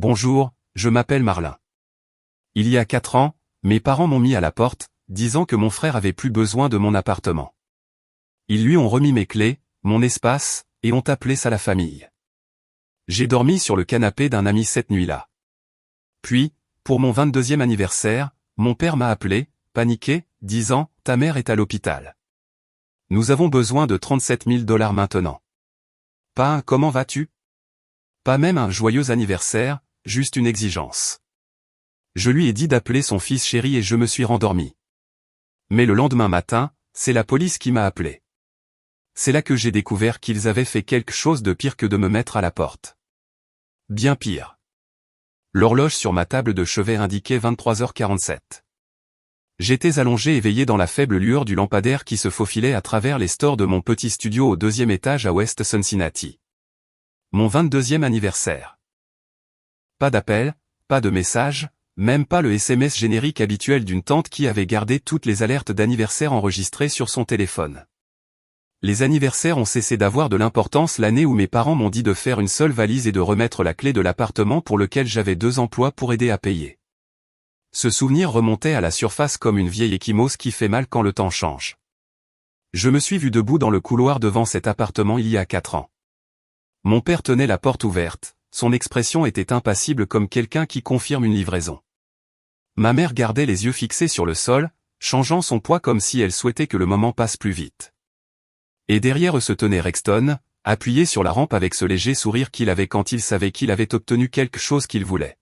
Bonjour, je m'appelle Marlin. Il y a 4 ans, mes parents m'ont mis à la porte, disant que mon frère avait plus besoin de mon appartement. Ils lui ont remis mes clés, mon espace, et ont appelé ça la famille. J'ai dormi sur le canapé d'un ami cette nuit-là. Puis, pour mon 22e anniversaire, mon père m'a appelé, paniqué, disant « Ta mère est à l'hôpital. Nous avons besoin de 37 000 $ maintenant. » Pas un « Comment vas-tu ?» Pas même un « Joyeux anniversaire », juste une exigence. Je lui ai dit d'appeler son fils chéri et je me suis rendormi. Mais le lendemain matin, c'est la police qui m'a appelé. C'est là que j'ai découvert qu'ils avaient fait quelque chose de pire que de me mettre à la porte. Bien pire. L'horloge sur ma table de chevet indiquait 23h47. J'étais allongé éveillé dans la faible lueur du lampadaire qui se faufilait à travers les stores de mon petit studio au 2e étage à West Cincinnati. Mon 22e anniversaire. Pas d'appel, pas de message, même pas le SMS générique habituel d'une tante qui avait gardé toutes les alertes d'anniversaire enregistrées sur son téléphone. Les anniversaires ont cessé d'avoir de l'importance l'année où mes parents m'ont dit de faire une seule valise et de remettre la clé de l'appartement pour lequel j'avais 2 emplois pour aider à payer. Ce souvenir remontait à la surface comme une vieille échymose qui fait mal quand le temps change. Je me suis vu debout dans le couloir devant cet appartement il y a 4 ans. Mon père tenait la porte ouverte, son expression était impassible comme quelqu'un qui confirme une livraison. Ma mère gardait les yeux fixés sur le sol, changeant son poids comme si elle souhaitait que le moment passe plus vite. Et derrière eux se tenait Rexton, appuyé sur la rampe avec ce léger sourire qu'il avait quand il savait qu'il avait obtenu quelque chose qu'il voulait.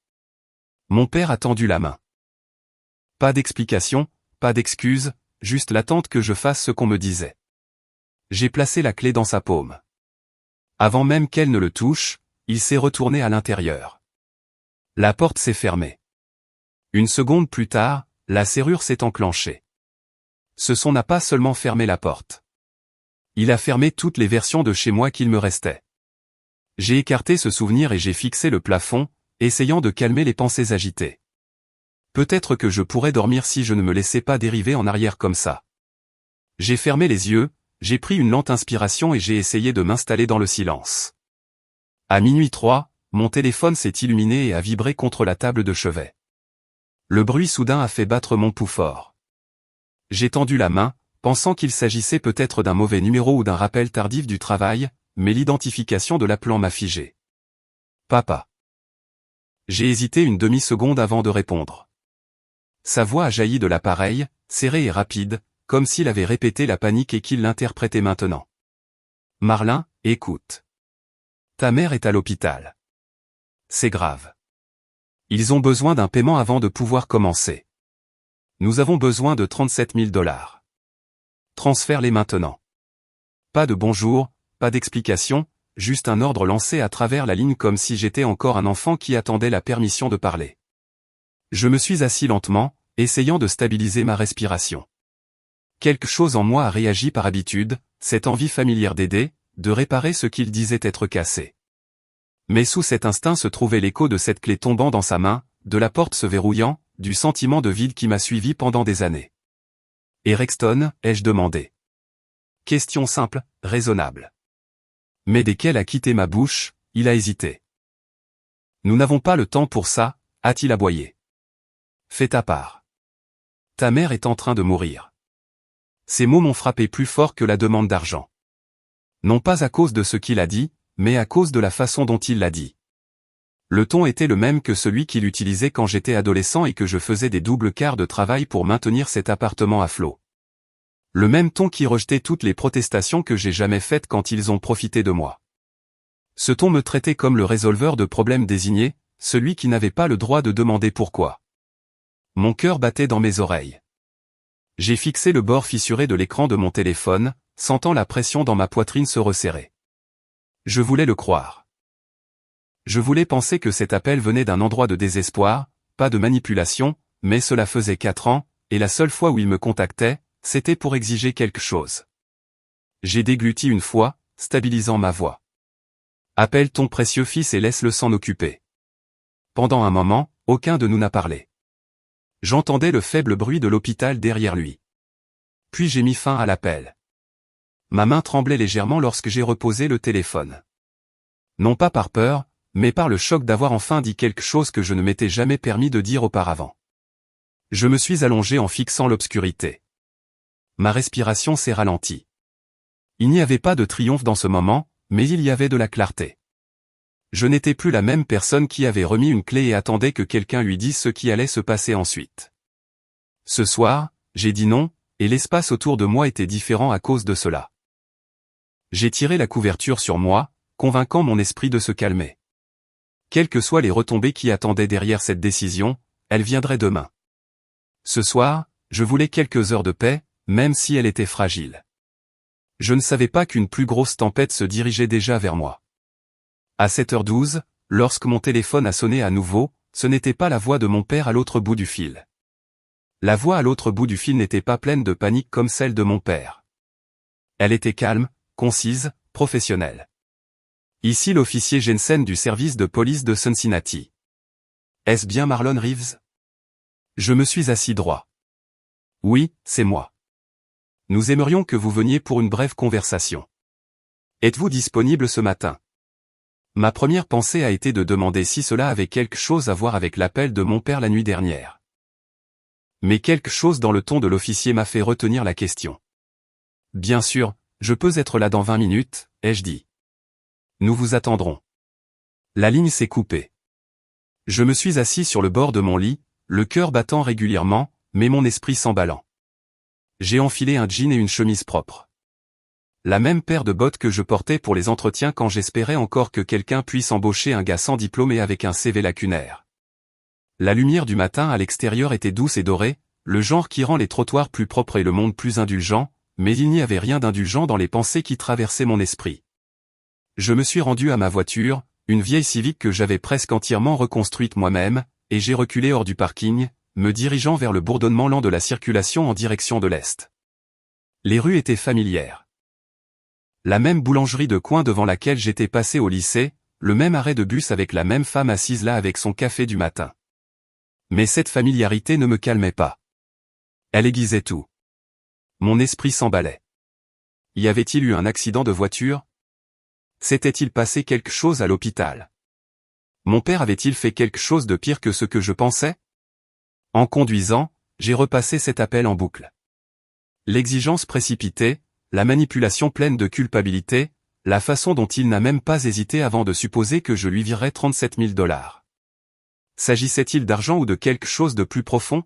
Mon père a tendu la main. Pas d'explication, pas d'excuse, juste l'attente que je fasse ce qu'on me disait. J'ai placé la clé dans sa paume. Avant même qu'elle ne le touche, il s'est retourné à l'intérieur. La porte s'est fermée. Une seconde plus tard, la serrure s'est enclenchée. Ce son n'a pas seulement fermé la porte. Il a fermé toutes les versions de chez moi qu'il me restait. J'ai écarté ce souvenir et j'ai fixé le plafond, essayant de calmer les pensées agitées. Peut-être que je pourrais dormir si je ne me laissais pas dériver en arrière comme ça. J'ai fermé les yeux, j'ai pris une lente inspiration et j'ai essayé de m'installer dans le silence. À minuit 3, mon téléphone s'est illuminé et a vibré contre la table de chevet. Le bruit soudain a fait battre mon pouls fort. J'ai tendu la main, pensant qu'il s'agissait peut-être d'un mauvais numéro ou d'un rappel tardif du travail, mais l'identification de l'appelant m'a figé. Papa. J'ai hésité une demi-seconde avant de répondre. Sa voix a jailli de l'appareil, serrée et rapide, comme s'il avait répété la panique et qu'il l'interprétait maintenant. Marlin, écoute. Ta mère est à l'hôpital. C'est grave. Ils ont besoin d'un paiement avant de pouvoir commencer. Nous avons besoin de 37 000 $. Transfère-les maintenant. Pas de bonjour, pas d'explication, juste un ordre lancé à travers la ligne comme si j'étais encore un enfant qui attendait la permission de parler. Je me suis assis lentement, essayant de stabiliser ma respiration. Quelque chose en moi a réagi par habitude, cette envie familière d'aider, de réparer ce qu'il disait être cassé. Mais sous cet instinct se trouvait l'écho de cette clé tombant dans sa main, de la porte se verrouillant, du sentiment de vide qui m'a suivi pendant des années. Et Rexton, ai-je demandé. Question simple, raisonnable. Mais dès qu'elle a quitté ma bouche, il a hésité. Nous n'avons pas le temps pour ça, a-t-il aboyé. Fais ta part. Ta mère est en train de mourir. Ces mots m'ont frappé plus fort que la demande d'argent. Non pas à cause de ce qu'il a dit, mais à cause de la façon dont il l'a dit. Le ton était le même que celui qu'il utilisait quand j'étais adolescent et que je faisais des doubles quarts de travail pour maintenir cet appartement à flot. Le même ton qui rejetait toutes les protestations que j'ai jamais faites quand ils ont profité de moi. Ce ton me traitait comme le résolveur de problèmes désigné, celui qui n'avait pas le droit de demander pourquoi. Mon cœur battait dans mes oreilles. J'ai fixé le bord fissuré de l'écran de mon téléphone, sentant la pression dans ma poitrine se resserrer. Je voulais le croire. Je voulais penser que cet appel venait d'un endroit de désespoir, pas de manipulation, mais cela faisait 4 ans, et la seule fois où il me contactait, c'était pour exiger quelque chose. J'ai dégluti une fois, stabilisant ma voix. Appelle ton précieux fils et laisse-le s'en occuper. Pendant un moment, aucun de nous n'a parlé. J'entendais le faible bruit de l'hôpital derrière lui. Puis j'ai mis fin à l'appel. Ma main tremblait légèrement lorsque j'ai reposé le téléphone. Non pas par peur, mais par le choc d'avoir enfin dit quelque chose que je ne m'étais jamais permis de dire auparavant. Je me suis allongé en fixant l'obscurité. Ma respiration s'est ralentie. Il n'y avait pas de triomphe dans ce moment, mais il y avait de la clarté. Je n'étais plus la même personne qui avait remis une clé et attendait que quelqu'un lui dise ce qui allait se passer ensuite. Ce soir, j'ai dit non, et l'espace autour de moi était différent à cause de cela. J'ai tiré la couverture sur moi, convainquant mon esprit de se calmer. Quelles que soient les retombées qui attendaient derrière cette décision, elle viendrait demain. Ce soir, je voulais quelques heures de paix, même si elle était fragile. Je ne savais pas qu'une plus grosse tempête se dirigeait déjà vers moi. À 7h12, lorsque mon téléphone a sonné à nouveau, ce n'était pas la voix de mon père à l'autre bout du fil. La voix à l'autre bout du fil n'était pas pleine de panique comme celle de mon père. Elle était calme, concise, professionnelle. Ici l'officier Jensen du service de police de Cincinnati. Est-ce bien Marlon Reeves? Je me suis assis droit. Oui, c'est moi. Nous aimerions que vous veniez pour une brève conversation. Êtes-vous disponible ce matin? Ma première pensée a été de demander si cela avait quelque chose à voir avec l'appel de mon père la nuit dernière. Mais quelque chose dans le ton de l'officier m'a fait retenir la question. Bien sûr, je peux être là dans 20 minutes, ai-je dit. Nous vous attendrons. La ligne s'est coupée. Je me suis assis sur le bord de mon lit, le cœur battant régulièrement, mais mon esprit s'emballant. J'ai enfilé un jean et une chemise propre. La même paire de bottes que je portais pour les entretiens quand j'espérais encore que quelqu'un puisse embaucher un gars sans diplôme et avec un CV lacunaire. La lumière du matin à l'extérieur était douce et dorée, le genre qui rend les trottoirs plus propres et le monde plus indulgent, mais il n'y avait rien d'indulgent dans les pensées qui traversaient mon esprit. Je me suis rendu à ma voiture, une vieille Civic que j'avais presque entièrement reconstruite moi-même, et j'ai reculé hors du parking, me dirigeant vers le bourdonnement lent de la circulation en direction de l'est. Les rues étaient familières. La même boulangerie de coin devant laquelle j'étais passé au lycée, le même arrêt de bus avec la même femme assise là avec son café du matin. Mais cette familiarité ne me calmait pas. Elle aiguisait tout. Mon esprit s'emballait. Y avait-il eu un accident de voiture? S'était-il passé quelque chose à l'hôpital? Mon père avait-il fait quelque chose de pire que ce que je pensais? En conduisant, j'ai repassé cet appel en boucle. L'exigence précipitée, la manipulation pleine de culpabilité, la façon dont il n'a même pas hésité avant de supposer que je lui virerais 37 000 $. S'agissait-il d'argent ou de quelque chose de plus profond?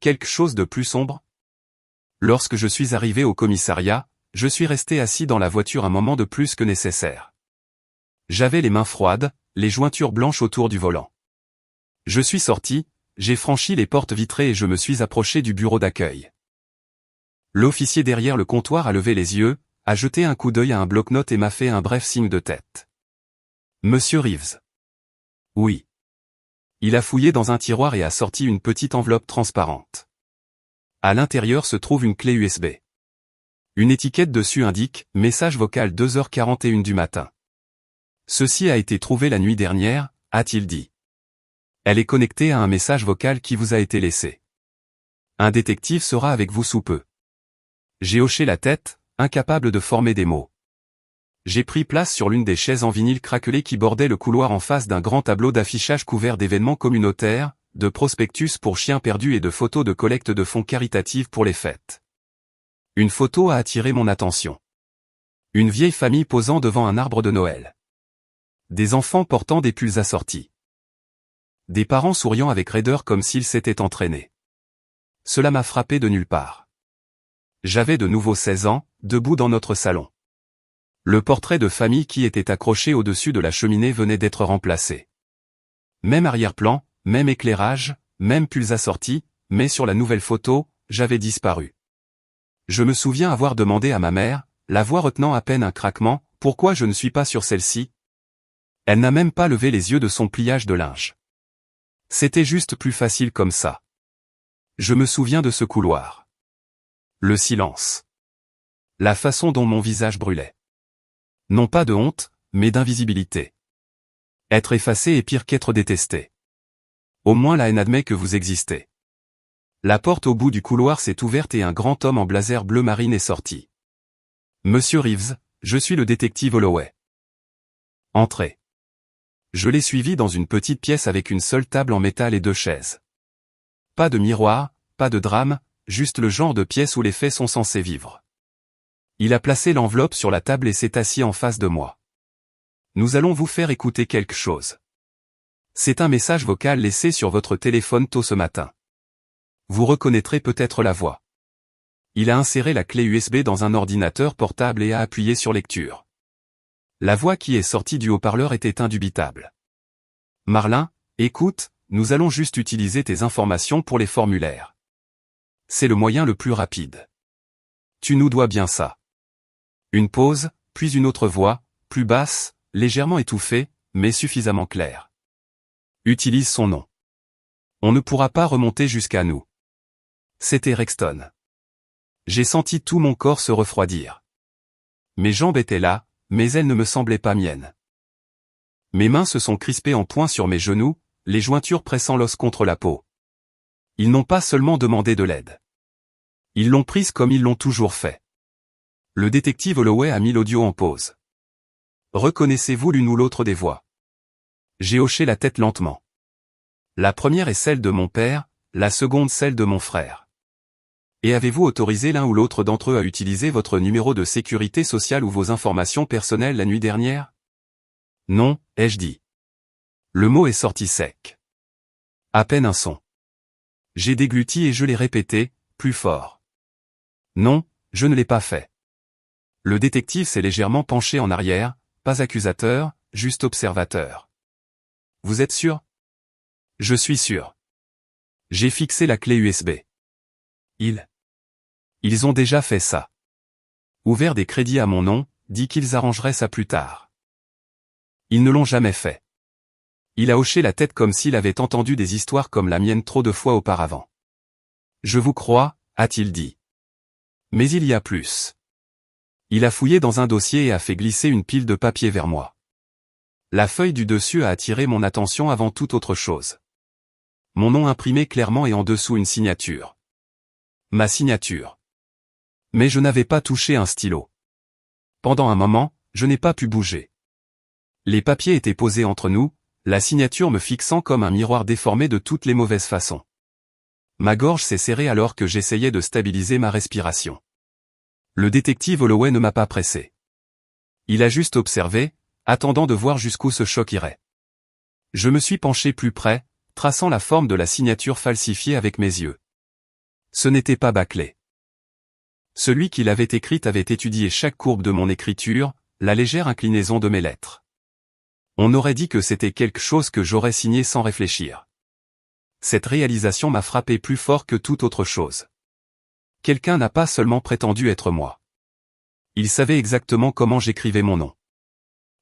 Quelque chose de plus sombre? Lorsque je suis arrivé au commissariat, je suis resté assis dans la voiture un moment de plus que nécessaire. J'avais les mains froides, les jointures blanches autour du volant. Je suis sorti, j'ai franchi les portes vitrées et je me suis approché du bureau d'accueil. L'officier derrière le comptoir a levé les yeux, a jeté un coup d'œil à un bloc-notes et m'a fait un bref signe de tête. Monsieur Reeves. Oui. Il a fouillé dans un tiroir et a sorti une petite enveloppe transparente. À l'intérieur se trouve une clé USB. Une étiquette dessus indique « Message vocal 2h41 du matin ». Ceci a été trouvé la nuit dernière, a-t-il dit. Elle est connectée à un message vocal qui vous a été laissé. Un détective sera avec vous sous peu. J'ai hoché la tête, incapable de former des mots. J'ai pris place sur l'une des chaises en vinyle craquelé qui bordait le couloir en face d'un grand tableau d'affichage couvert d'événements communautaires, de prospectus pour chiens perdus et de photos de collecte de fonds caritatifs pour les fêtes. Une photo a attiré mon attention. Une vieille famille posant devant un arbre de Noël. Des enfants portant des pulls assortis. Des parents souriant avec raideur comme s'ils s'étaient entraînés. Cela m'a frappé de nulle part. J'avais de nouveau 16 ans, debout dans notre salon. Le portrait de famille qui était accroché au-dessus de la cheminée venait d'être remplacé. Même arrière-plan, même éclairage, même pulls assortis, mais sur la nouvelle photo, j'avais disparu. Je me souviens avoir demandé à ma mère, la voix retenant à peine un craquement, pourquoi je ne suis pas sur celle-ci? Elle n'a même pas levé les yeux de son pliage de linge. C'était juste plus facile comme ça. Je me souviens de ce couloir. Le silence. La façon dont mon visage brûlait. Non pas de honte, mais d'invisibilité. Être effacé est pire qu'être détesté. Au moins la haine admet que vous existez. La porte au bout du couloir s'est ouverte et un grand homme en blazer bleu marine est sorti. Monsieur Reeves, je suis le détective Holloway. Entrez. Je l'ai suivi dans une petite pièce avec une seule table en métal et 2 chaises. Pas de miroir, pas de drame, juste le genre de pièce où les faits sont censés vivre. Il a placé l'enveloppe sur la table et s'est assis en face de moi. Nous allons vous faire écouter quelque chose. C'est un message vocal laissé sur votre téléphone tôt ce matin. Vous reconnaîtrez peut-être la voix. Il a inséré la clé USB dans un ordinateur portable et a appuyé sur lecture. La voix qui est sortie du haut-parleur était indubitable. Marlin, écoute, nous allons juste utiliser tes informations pour les formulaires. C'est le moyen le plus rapide. Tu nous dois bien ça. Une pause, puis une autre voix, plus basse, légèrement étouffée, mais suffisamment claire. Utilise son nom. On ne pourra pas remonter jusqu'à nous. C'était Rexton. J'ai senti tout mon corps se refroidir. Mes jambes étaient là, mais elles ne me semblaient pas miennes. Mes mains se sont crispées en poing sur mes genoux, les jointures pressant l'os contre la peau. Ils n'ont pas seulement demandé de l'aide. Ils l'ont prise comme ils l'ont toujours fait. Le détective Holloway a mis l'audio en pause. Reconnaissez-vous l'une ou l'autre des voix? J'ai hoché la tête lentement. La première est celle de mon père, la seconde celle de mon frère. Et avez-vous autorisé l'un ou l'autre d'entre eux à utiliser votre numéro de sécurité sociale ou vos informations personnelles la nuit dernière? Non, ai-je dit. Le mot est sorti sec. À peine un son. J'ai dégluti et je l'ai répété, plus fort. Non, je ne l'ai pas fait. Le détective s'est légèrement penché en arrière, pas accusateur, juste observateur. Vous êtes sûr? Je suis sûr. J'ai fixé la clé USB. Ils ont déjà fait ça. Ouvert des crédits à mon nom, dit qu'ils arrangeraient ça plus tard. Ils ne l'ont jamais fait. Il a hoché la tête comme s'il avait entendu des histoires comme la mienne trop de fois auparavant. Je vous crois, a-t-il dit. Mais il y a plus. Il a fouillé dans un dossier et a fait glisser une pile de papier vers moi. La feuille du dessus a attiré mon attention avant toute autre chose. Mon nom imprimé clairement et en dessous une signature. Ma signature. Mais je n'avais pas touché un stylo. Pendant un moment, je n'ai pas pu bouger. Les papiers étaient posés entre nous, la signature me fixant comme un miroir déformé de toutes les mauvaises façons. Ma gorge s'est serrée alors que j'essayais de stabiliser ma respiration. Le détective Holloway ne m'a pas pressé. Il a juste observé, attendant de voir jusqu'où ce choc irait. Je me suis penché plus près, traçant la forme de la signature falsifiée avec mes yeux. Ce n'était pas bâclé. Celui qui l'avait écrite avait étudié chaque courbe de mon écriture, la légère inclinaison de mes lettres. On aurait dit que c'était quelque chose que j'aurais signé sans réfléchir. Cette réalisation m'a frappé plus fort que toute autre chose. Quelqu'un n'a pas seulement prétendu être moi. Il savait exactement comment j'écrivais mon nom.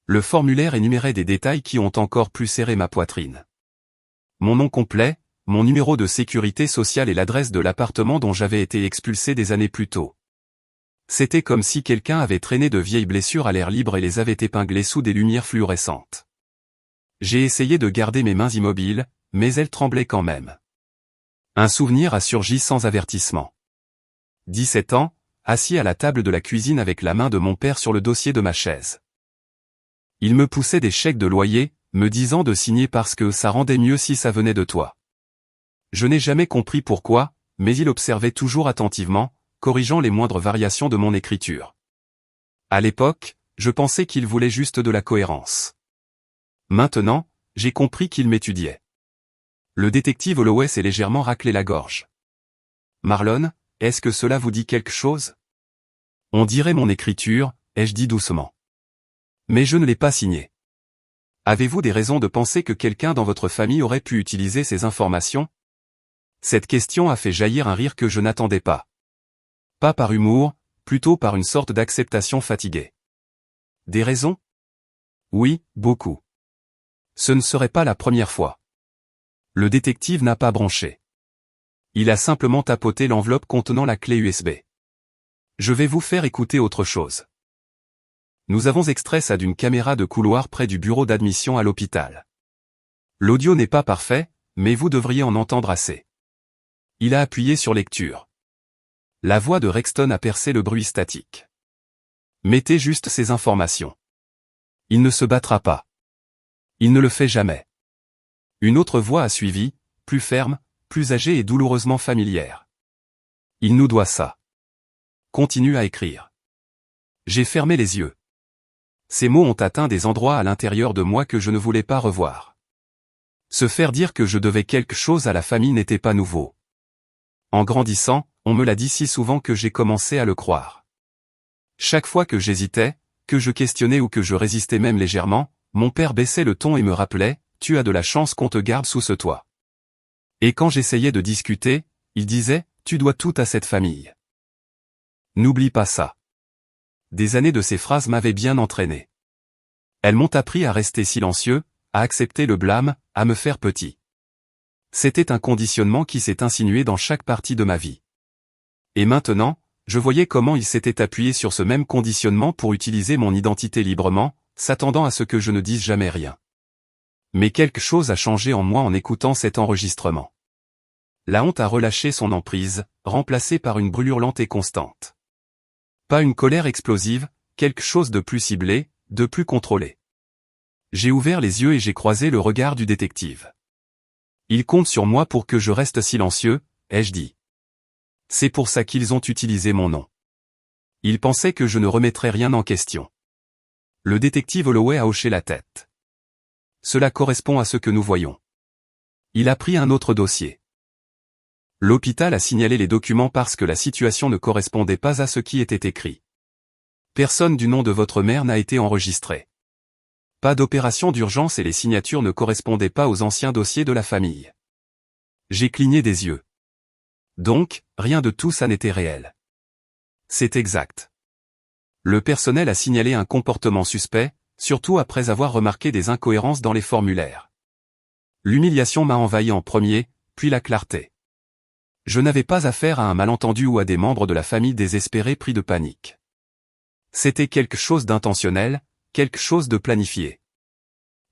Le formulaire énumérait des détails qui ont encore plus serré ma poitrine. Mon nom complet, mon numéro de sécurité sociale et l'adresse de l'appartement dont j'avais été expulsé des années plus tôt. C'était comme si quelqu'un avait traîné de vieilles blessures à l'air libre et les avait épinglées sous des lumières fluorescentes. J'ai essayé de garder mes mains immobiles, mais elles tremblaient quand même. Un souvenir a surgi sans avertissement. 17 ans, assis à la table de la cuisine avec la main de mon père sur le dossier de ma chaise. Il me poussait des chèques de loyer, me disant de signer parce que ça rendait mieux si ça venait de toi. Je n'ai jamais compris pourquoi, mais il observait toujours attentivement, corrigeant les moindres variations de mon écriture. À l'époque, je pensais qu'il voulait juste de la cohérence. Maintenant, j'ai compris qu'il m'étudiait. Le détective Holloway s'est légèrement raclé la gorge. Marlon, est-ce que cela vous dit quelque chose? On dirait mon écriture, ai-je dit doucement. Mais je ne l'ai pas signé. Avez-vous des raisons de penser que quelqu'un dans votre famille aurait pu utiliser ces informations? Cette question a fait jaillir un rire que je n'attendais pas. Pas par humour, plutôt par une sorte d'acceptation fatiguée. Des raisons? Oui, beaucoup. Ce ne serait pas la première fois. Le détective n'a pas bronché. Il a simplement tapoté l'enveloppe contenant la clé USB. Je vais vous faire écouter autre chose. Nous avons extrait ça d'une caméra de couloir près du bureau d'admission à l'hôpital. L'audio n'est pas parfait, mais vous devriez en entendre assez. Il a appuyé sur lecture. La voix de Rexton a percé le bruit statique. Mettez juste ces informations. Il ne se battra pas. Il ne le fait jamais. Une autre voix a suivi, plus ferme, plus âgée et douloureusement familière. Il nous doit ça. Continue à écrire. J'ai fermé les yeux. Ces mots ont atteint des endroits à l'intérieur de moi que je ne voulais pas revoir. Se faire dire que je devais quelque chose à la famille n'était pas nouveau. En grandissant, on me l'a dit si souvent que j'ai commencé à le croire. Chaque fois que j'hésitais, que je questionnais ou que je résistais même légèrement, mon père baissait le ton et me rappelait « Tu as de la chance qu'on te garde sous ce toit ». Et quand j'essayais de discuter, il disait « Tu dois tout à cette famille ». N'oublie pas ça. Des années de ces phrases m'avaient bien entraîné. Elles m'ont appris à rester silencieux, à accepter le blâme, à me faire petit. C'était un conditionnement qui s'est insinué dans chaque partie de ma vie. Et maintenant, je voyais comment il s'était appuyé sur ce même conditionnement pour utiliser mon identité librement, s'attendant à ce que je ne dise jamais rien. Mais quelque chose a changé en moi en écoutant cet enregistrement. La honte a relâché son emprise, remplacée par une brûlure lente et constante. Pas une colère explosive, quelque chose de plus ciblé, de plus contrôlé. J'ai ouvert les yeux et j'ai croisé le regard du détective. Il compte sur moi pour que je reste silencieux, ai-je dit. C'est pour ça qu'ils ont utilisé mon nom. Ils pensaient que je ne remettrais rien en question. Le détective Holloway a hoché la tête. Cela correspond à ce que nous voyons. Il a pris un autre dossier. L'hôpital a signalé les documents parce que la situation ne correspondait pas à ce qui était écrit. Personne du nom de votre mère n'a été enregistré. Pas d'opération d'urgence et les signatures ne correspondaient pas aux anciens dossiers de la famille. J'ai cligné des yeux. Donc, rien de tout ça n'était réel. C'est exact. Le personnel a signalé un comportement suspect, surtout après avoir remarqué des incohérences dans les formulaires. L'humiliation m'a envahi en premier, puis la clarté. Je n'avais pas affaire à un malentendu ou à des membres de la famille désespérés pris de panique. C'était quelque chose d'intentionnel, quelque chose de planifié.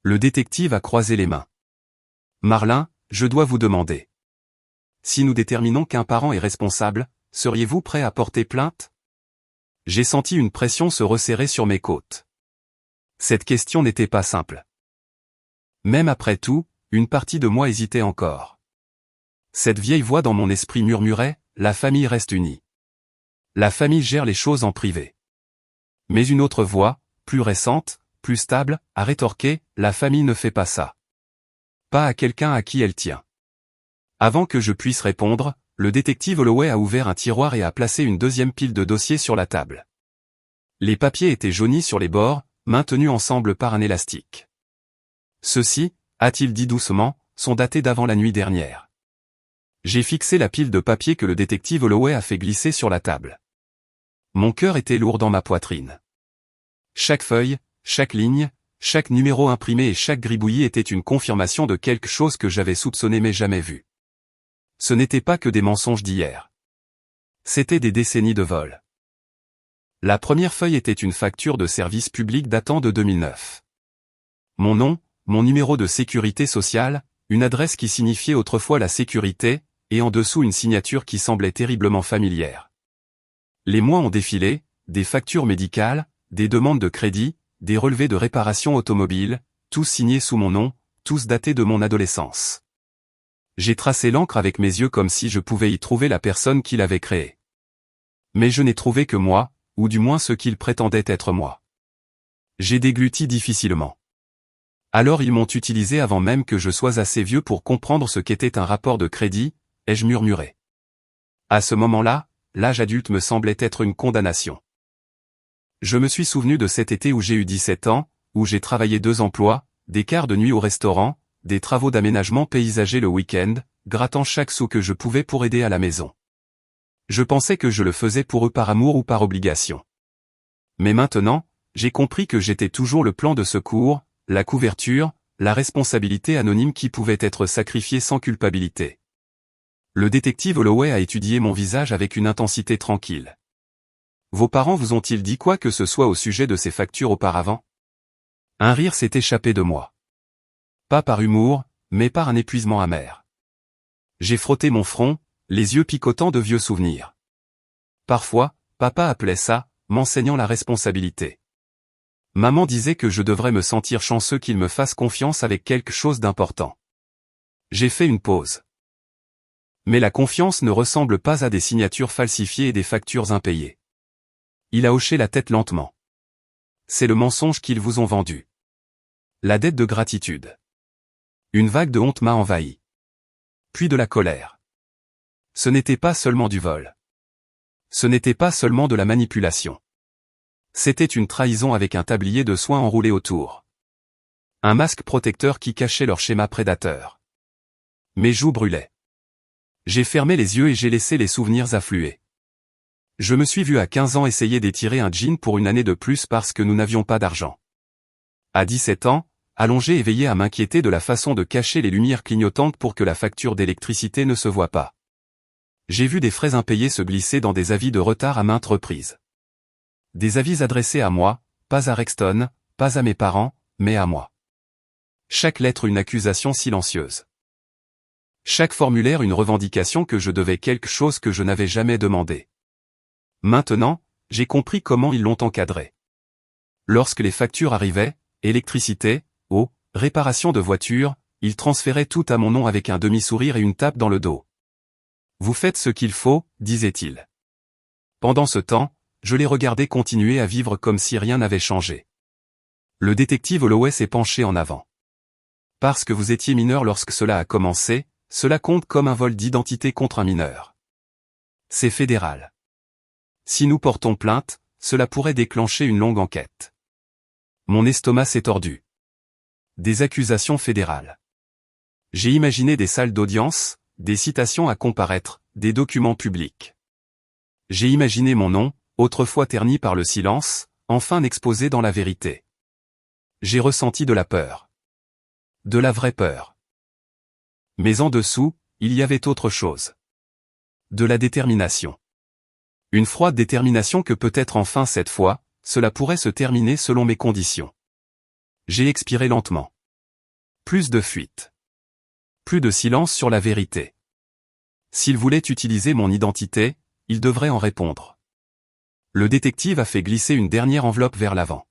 Le détective a croisé les mains. Marlin, je dois vous demander. Si nous déterminons qu'un parent est responsable, seriez-vous prêt à porter plainte? J'ai senti une pression se resserrer sur mes côtes. Cette question n'était pas simple. Même après tout, une partie de moi hésitait encore. Cette vieille voix dans mon esprit murmurait, la famille reste unie. La famille gère les choses en privé. Mais une autre voix, plus récente, plus stable, a rétorqué, la famille ne fait pas ça. Pas à quelqu'un à qui elle tient. Avant que je puisse répondre, le détective Holloway a ouvert un tiroir et a placé une deuxième pile de dossiers sur la table. Les papiers étaient jaunis sur les bords, maintenus ensemble par un élastique. Ceux-ci, a-t-il dit doucement, sont datés d'avant la nuit dernière. J'ai fixé la pile de papier que le détective Holloway a fait glisser sur la table. Mon cœur était lourd dans ma poitrine. Chaque feuille, chaque ligne, chaque numéro imprimé et chaque gribouillis était une confirmation de quelque chose que j'avais soupçonné mais jamais vu. Ce n'était pas que des mensonges d'hier. C'était des décennies de vol. La première feuille était une facture de service public datant de 2009. Mon nom, mon numéro de sécurité sociale, une adresse qui signifiait autrefois la sécurité, et en dessous une signature qui semblait terriblement familière. Les mois ont défilé, des factures médicales, des demandes de crédit, des relevés de réparation automobile, tous signés sous mon nom, tous datés de mon adolescence. J'ai tracé l'encre avec mes yeux comme si je pouvais y trouver la personne qui l'avait créé. Mais je n'ai trouvé que moi, ou du moins ce qu'il prétendait être moi. J'ai dégluti difficilement. Alors ils m'ont utilisé avant même que je sois assez vieux pour comprendre ce qu'était un rapport de crédit, ai-je murmuré. À ce moment-là, l'âge adulte me semblait être une condamnation. Je me suis souvenu de cet été où j'ai eu 17 ans, où j'ai travaillé 2 emplois, des quarts de nuit au restaurant, des travaux d'aménagement paysager le week-end, grattant chaque sou que je pouvais pour aider à la maison. Je pensais que je le faisais pour eux par amour ou par obligation. Mais maintenant, j'ai compris que j'étais toujours le plan de secours, la couverture, la responsabilité anonyme qui pouvait être sacrifiée sans culpabilité. Le détective Holloway a étudié mon visage avec une intensité tranquille. Vos parents vous ont-ils dit quoi que ce soit au sujet de ces factures auparavant? Un rire s'est échappé de moi. Pas par humour, mais par un épuisement amer. J'ai frotté mon front, les yeux picotants de vieux souvenirs. Parfois, papa appelait ça, m'enseignant la responsabilité. Maman disait que je devrais me sentir chanceux qu'il me fasse confiance avec quelque chose d'important. J'ai fait une pause. Mais la confiance ne ressemble pas à des signatures falsifiées et des factures impayées. Il a hoché la tête lentement. C'est le mensonge qu'ils vous ont vendu. La dette de gratitude. Une vague de honte m'a envahi. Puis de la colère. Ce n'était pas seulement du vol. Ce n'était pas seulement de la manipulation. C'était une trahison avec un tablier de soie enroulé autour. Un masque protecteur qui cachait leur schéma prédateur. Mes joues brûlaient. J'ai fermé les yeux et j'ai laissé les souvenirs affluer. Je me suis vu à 15 ans essayer d'étirer un jean pour une année de plus parce que nous n'avions pas d'argent. À 17 ans, allongé et veillé à m'inquiéter de la façon de cacher les lumières clignotantes pour que la facture d'électricité ne se voie pas. J'ai vu des frais impayés se glisser dans des avis de retard à maintes reprises. Des avis adressés à moi, pas à Rexton, pas à mes parents, mais à moi. Chaque lettre une accusation silencieuse. Chaque formulaire une revendication que je devais quelque chose que je n'avais jamais demandé. Maintenant, j'ai compris comment ils l'ont encadré. Lorsque les factures arrivaient, électricité, eau, réparation de voiture, ils transféraient tout à mon nom avec un demi-sourire et une tape dans le dos. Vous faites ce qu'il faut, disait-il. Pendant ce temps, je les regardais continuer à vivre comme si rien n'avait changé. Le détective Holloway s'est penché en avant. Parce que vous étiez mineur lorsque cela a commencé, cela compte comme un vol d'identité contre un mineur. C'est fédéral. Si nous portons plainte, cela pourrait déclencher une longue enquête. Mon estomac s'est tordu. Des accusations fédérales. J'ai imaginé des salles d'audience, des citations à comparaître, des documents publics. J'ai imaginé mon nom, autrefois terni par le silence, enfin exposé dans la vérité. J'ai ressenti de la peur. De la vraie peur. Mais en dessous, il y avait autre chose. De la détermination. Une froide détermination que peut-être enfin cette fois, cela pourrait se terminer selon mes conditions. J'ai expiré lentement. Plus de fuite. Plus de silence sur la vérité. S'il voulait utiliser mon identité, il devrait en répondre. Le détective a fait glisser une dernière enveloppe vers l'avant.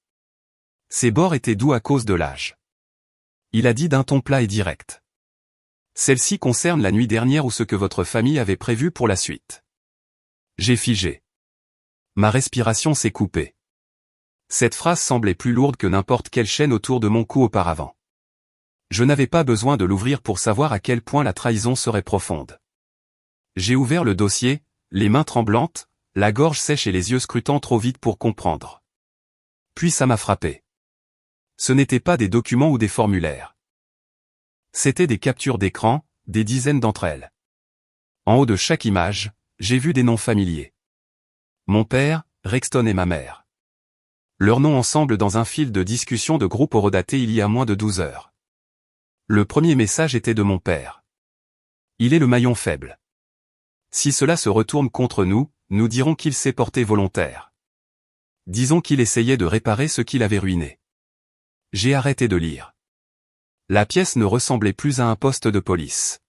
Ses bords étaient doux à cause de l'âge. Il a dit d'un ton plat et direct. Celle-ci concerne la nuit dernière ou ce que votre famille avait prévu pour la suite. J'ai figé. Ma respiration s'est coupée. Cette phrase semblait plus lourde que n'importe quelle chaîne autour de mon cou auparavant. Je n'avais pas besoin de l'ouvrir pour savoir à quel point la trahison serait profonde. J'ai ouvert le dossier, les mains tremblantes, la gorge sèche et les yeux scrutant trop vite pour comprendre. Puis ça m'a frappé. Ce n'étaient pas des documents ou des formulaires. C'étaient des captures d'écran, des dizaines d'entre elles. En haut de chaque image, j'ai vu des noms familiers. Mon père, Rexton et ma mère. Leurs noms ensemble dans un fil de discussion de groupe horodaté il y a moins de 12 heures. Le premier message était de mon père. Il est le maillon faible. Si cela se retourne contre nous, nous dirons qu'il s'est porté volontaire. Disons qu'il essayait de réparer ce qu'il avait ruiné. J'ai arrêté de lire. La pièce ne ressemblait plus à un poste de police.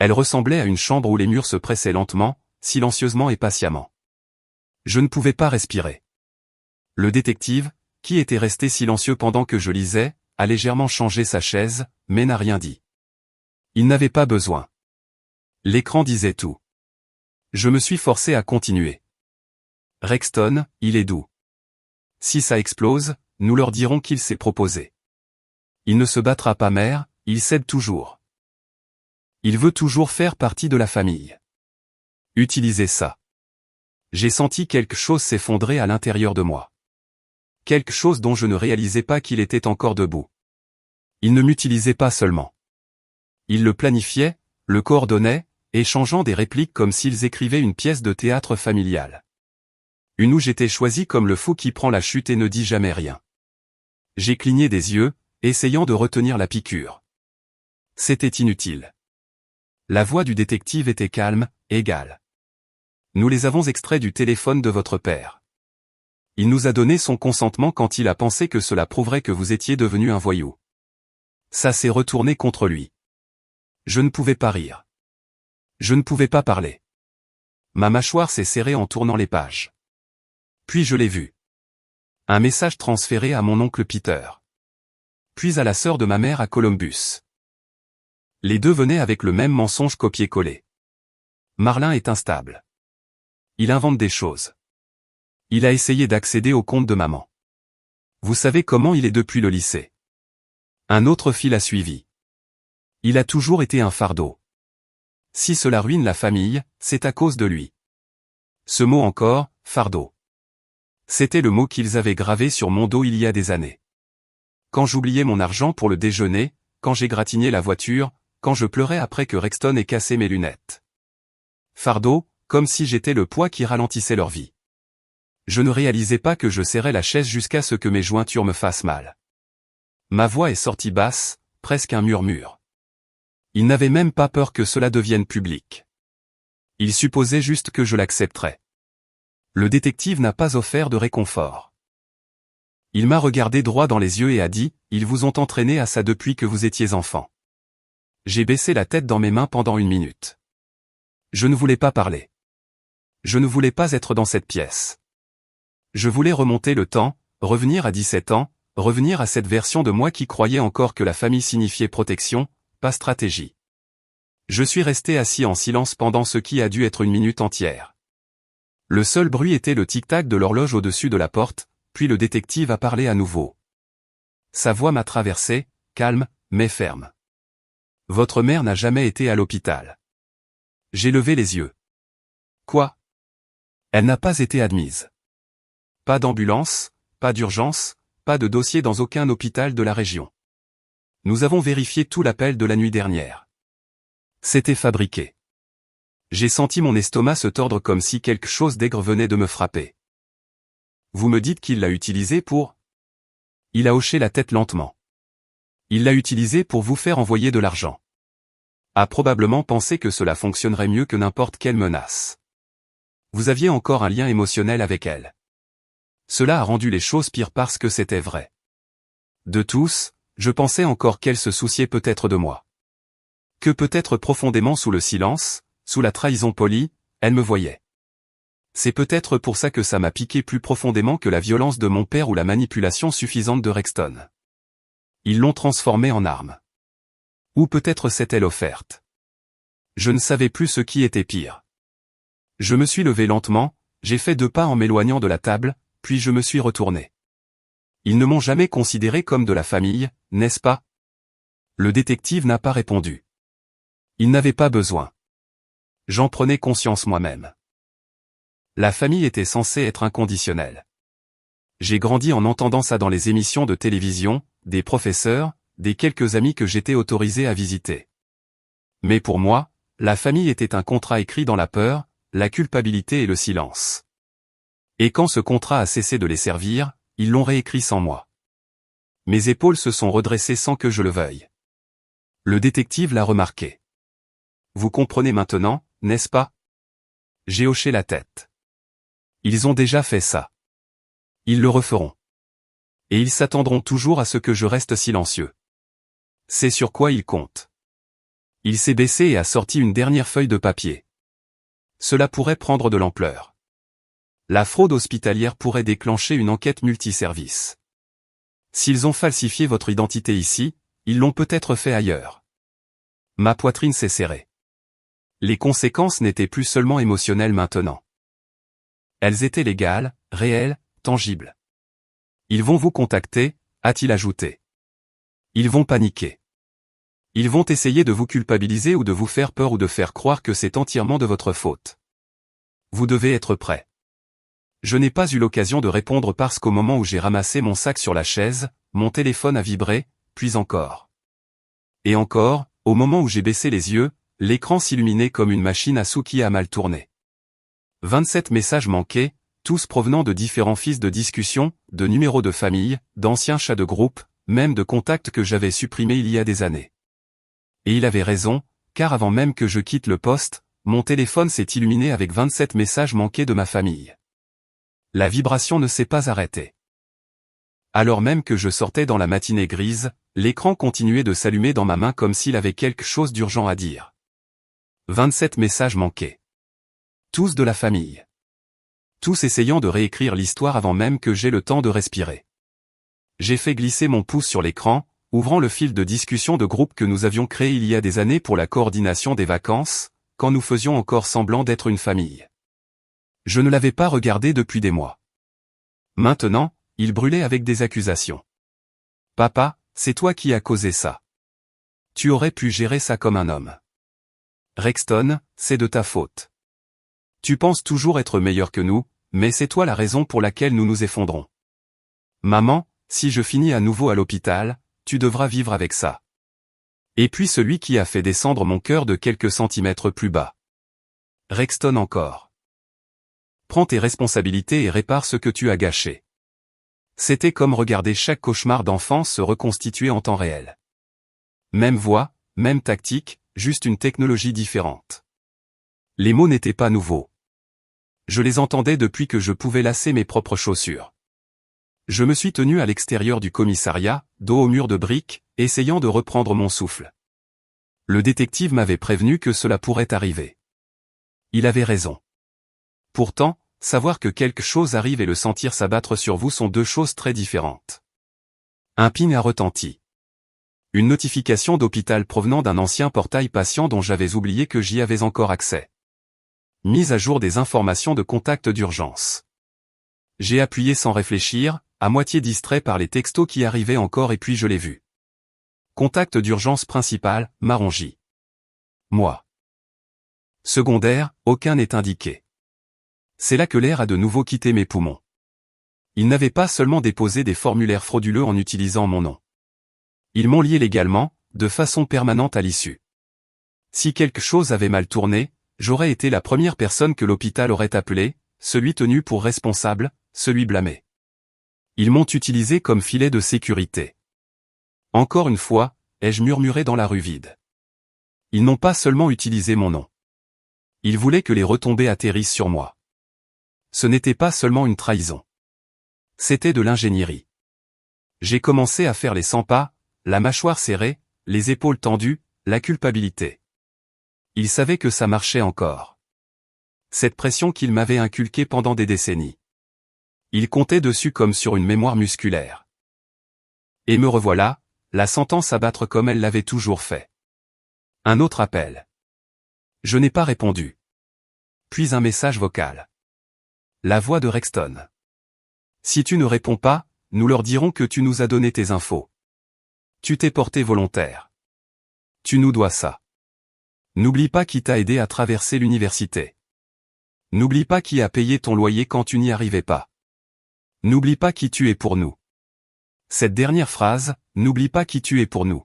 Elle ressemblait à une chambre où les murs se pressaient lentement, silencieusement et patiemment. Je ne pouvais pas respirer. Le détective, qui était resté silencieux pendant que je lisais, a légèrement changé sa chaise, mais n'a rien dit. Il n'avait pas besoin. L'écran disait tout. Je me suis forcé à continuer. Rexton, il est doux. Si ça explose, nous leur dirons qu'il s'est proposé. Il ne se battra pas mère, il cède toujours. Il veut toujours faire partie de la famille. Utilisez ça. J'ai senti quelque chose s'effondrer à l'intérieur de moi. Quelque chose dont je ne réalisais pas qu'il était encore debout. Il ne m'utilisait pas seulement. Il le planifiait, le coordonnait, échangeant des répliques comme s'ils écrivaient une pièce de théâtre familiale. Une où j'étais choisi comme le fou qui prend la chute et ne dit jamais rien. J'ai cligné des yeux, essayant de retenir la piqûre. C'était inutile. La voix du détective était calme, égale. Nous les avons extraits du téléphone de votre père. Il nous a donné son consentement quand il a pensé que cela prouverait que vous étiez devenu un voyou. Ça s'est retourné contre lui. Je ne pouvais pas rire. Je ne pouvais pas parler. Ma mâchoire s'est serrée en tournant les pages. Puis je l'ai vu. Un message transféré à mon oncle Peter. Puis à la sœur de ma mère à Columbus. Les deux venaient avec le même mensonge copié-collé. Marlin est instable. Il invente des choses. Il a essayé d'accéder au compte de maman. Vous savez comment il est depuis le lycée. Un autre fil a suivi. Il a toujours été un fardeau. Si cela ruine la famille, c'est à cause de lui. Ce mot encore, fardeau. C'était le mot qu'ils avaient gravé sur mon dos il y a des années. Quand j'oubliais mon argent pour le déjeuner, quand j'égratignais la voiture, quand je pleurais après que Rexton ait cassé mes lunettes. Fardeau, comme si j'étais le poids qui ralentissait leur vie. Je ne réalisais pas que je serrais la chaise jusqu'à ce que mes jointures me fassent mal. Ma voix est sortie basse, presque un murmure. Il n'avait même pas peur que cela devienne public. Il supposait juste que je l'accepterais. Le détective n'a pas offert de réconfort. Il m'a regardé droit dans les yeux et a dit, « Ils vous ont entraîné à ça depuis que vous étiez enfant. » J'ai baissé la tête dans mes mains pendant 1 minute. Je ne voulais pas parler. Je ne voulais pas être dans cette pièce. Je voulais remonter le temps, revenir à 17 ans, revenir à cette version de moi qui croyait encore que la famille signifiait protection, pas stratégie. Je suis resté assis en silence pendant ce qui a dû être 1 minute entière. Le seul bruit était le tic-tac de l'horloge au-dessus de la porte, puis le détective a parlé à nouveau. Sa voix m'a traversé, calme, mais ferme. Votre mère n'a jamais été à l'hôpital. J'ai levé les yeux. Quoi? Elle n'a pas été admise. Pas d'ambulance, pas d'urgence, pas de dossier dans aucun hôpital de la région. Nous avons vérifié tout l'appel de la nuit dernière. C'était fabriqué. J'ai senti mon estomac se tordre comme si quelque chose d'aigre venait de me frapper. Vous me dites qu'il l'a utilisé pour... Il a hoché la tête lentement. Il l'a utilisé pour vous faire envoyer de l'argent. A probablement pensé que cela fonctionnerait mieux que n'importe quelle menace. Vous aviez encore un lien émotionnel avec elle. Cela a rendu les choses pires parce que c'était vrai. De tous, je pensais encore qu'elle se souciait peut-être de moi. Que peut-être profondément sous le silence, sous la trahison polie, elle me voyait. C'est peut-être pour ça que ça m'a piqué plus profondément que la violence de mon père ou la manipulation suffisante de Rexton. Ils l'ont transformée en arme. Ou peut-être s'est-elle offerte. Je ne savais plus ce qui était pire. Je me suis levé lentement, j'ai fait 2 pas en m'éloignant de la table, puis je me suis retourné. Ils ne m'ont jamais considéré comme de la famille, n'est-ce pas? Le détective n'a pas répondu. Il n'avait pas besoin. J'en prenais conscience moi-même. La famille était censée être inconditionnelle. J'ai grandi en entendant ça dans les émissions de télévision, des professeurs, des quelques amis que j'étais autorisé à visiter. Mais pour moi, la famille était un contrat écrit dans la peur, la culpabilité et le silence. Et quand ce contrat a cessé de les servir, ils l'ont réécrit sans moi. Mes épaules se sont redressées sans que je le veuille. Le détective l'a remarqué. Vous comprenez maintenant, n'est-ce pas? J'ai hoché la tête. Ils ont déjà fait ça. Ils le referont. Et ils s'attendront toujours à ce que je reste silencieux. C'est sur quoi ils comptent. Il s'est baissé et a sorti une dernière feuille de papier. Cela pourrait prendre de l'ampleur. La fraude hospitalière pourrait déclencher une enquête multiservice. S'ils ont falsifié votre identité ici, ils l'ont peut-être fait ailleurs. Ma poitrine s'est serrée. Les conséquences n'étaient plus seulement émotionnelles maintenant. Elles étaient légales, réelles, tangibles. Ils vont vous contacter, a-t-il ajouté. Ils vont paniquer. Ils vont essayer de vous culpabiliser ou de vous faire peur ou de faire croire que c'est entièrement de votre faute. Vous devez être prêt. Je n'ai pas eu l'occasion de répondre parce qu'au moment où j'ai ramassé mon sac sur la chaise, mon téléphone a vibré, puis encore. Et encore, au moment où j'ai baissé les yeux, l'écran s'illuminait comme une machine à sous qui a mal tourné. 27 messages manqués, tous provenant de différents fils de discussion, de numéros de famille, d'anciens chats de groupe, même de contacts que j'avais supprimés il y a des années. Et il avait raison, car avant même que je quitte le poste, mon téléphone s'est illuminé avec 27 messages manqués de ma famille. La vibration ne s'est pas arrêtée. Alors même que je sortais dans la matinée grise, l'écran continuait de s'allumer dans ma main comme s'il avait quelque chose d'urgent à dire. 27 messages manqués. Tous de la famille. tous essayant de réécrire l'histoire avant même que j'aie le temps de respirer. J'ai fait glisser mon pouce sur l'écran, ouvrant le fil de discussion de groupe que nous avions créé il y a des années pour la coordination des vacances, quand nous faisions encore semblant d'être une famille. Je ne l'avais pas regardé depuis des mois. Maintenant, il brûlait avec des accusations. Papa, c'est toi qui as causé ça. Tu aurais pu gérer ça comme un homme. Rexton, c'est de ta faute. Tu penses toujours être meilleur que nous, mais c'est toi la raison pour laquelle nous nous effondrons. Maman, si je finis à nouveau à l'hôpital, tu devras vivre avec ça. Et puis celui qui a fait descendre mon cœur de quelques centimètres plus bas. Rexton encore. Prends tes responsabilités et répare ce que tu as gâché. C'était comme regarder chaque cauchemar d'enfance se reconstituer en temps réel. Même voix, même tactique, juste une technologie différente. Les mots n'étaient pas nouveaux. Je les entendais depuis que je pouvais lasser mes propres chaussures. Je me suis tenu à l'extérieur du commissariat, dos au mur de briques, essayant de reprendre mon souffle. Le détective m'avait prévenu que cela pourrait arriver. Il avait raison. Pourtant, savoir que quelque chose arrive et le sentir s'abattre sur vous sont deux choses très différentes. Un ping a retenti. Une notification d'hôpital provenant d'un ancien portail patient dont j'avais oublié que j'y avais encore accès. Mise à jour des informations de contact d'urgence. J'ai appuyé sans réfléchir, à moitié distrait par les textos qui arrivaient encore et puis je l'ai vu. Contact d'urgence principal, Marongy. Moi. Secondaire, aucun n'est indiqué. C'est là que l'air a de nouveau quitté mes poumons. Ils n'avaient pas seulement déposé des formulaires frauduleux en utilisant mon nom. Ils m'ont lié légalement, de façon permanente à l'issue. Si quelque chose avait mal tourné, j'aurais été la première personne que l'hôpital aurait appelée, celui tenu pour responsable, celui blâmé. Ils m'ont utilisé comme filet de sécurité. Encore une fois, ai-je murmuré dans la rue vide. Ils n'ont pas seulement utilisé mon nom. Ils voulaient que les retombées atterrissent sur moi. Ce n'était pas seulement une trahison. C'était de l'ingénierie. J'ai commencé à faire les 100 pas, la mâchoire serrée, les épaules tendues, la culpabilité. Ils savaient que ça marchait encore. Cette pression qu'ils m'avaient inculquée pendant des décennies. Ils comptaient dessus comme sur une mémoire musculaire. Et me revoilà, la sentence à battre comme elle l'avait toujours fait. Un autre appel. Je n'ai pas répondu. Puis un message vocal. La voix de Rexton. Si tu ne réponds pas, nous leur dirons que tu nous as donné tes infos. Tu t'es porté volontaire. Tu nous dois ça. N'oublie pas qui t'a aidé à traverser l'université. N'oublie pas qui a payé ton loyer quand tu n'y arrivais pas. N'oublie pas qui tu es pour nous. Cette dernière phrase, n'oublie pas qui tu es pour nous.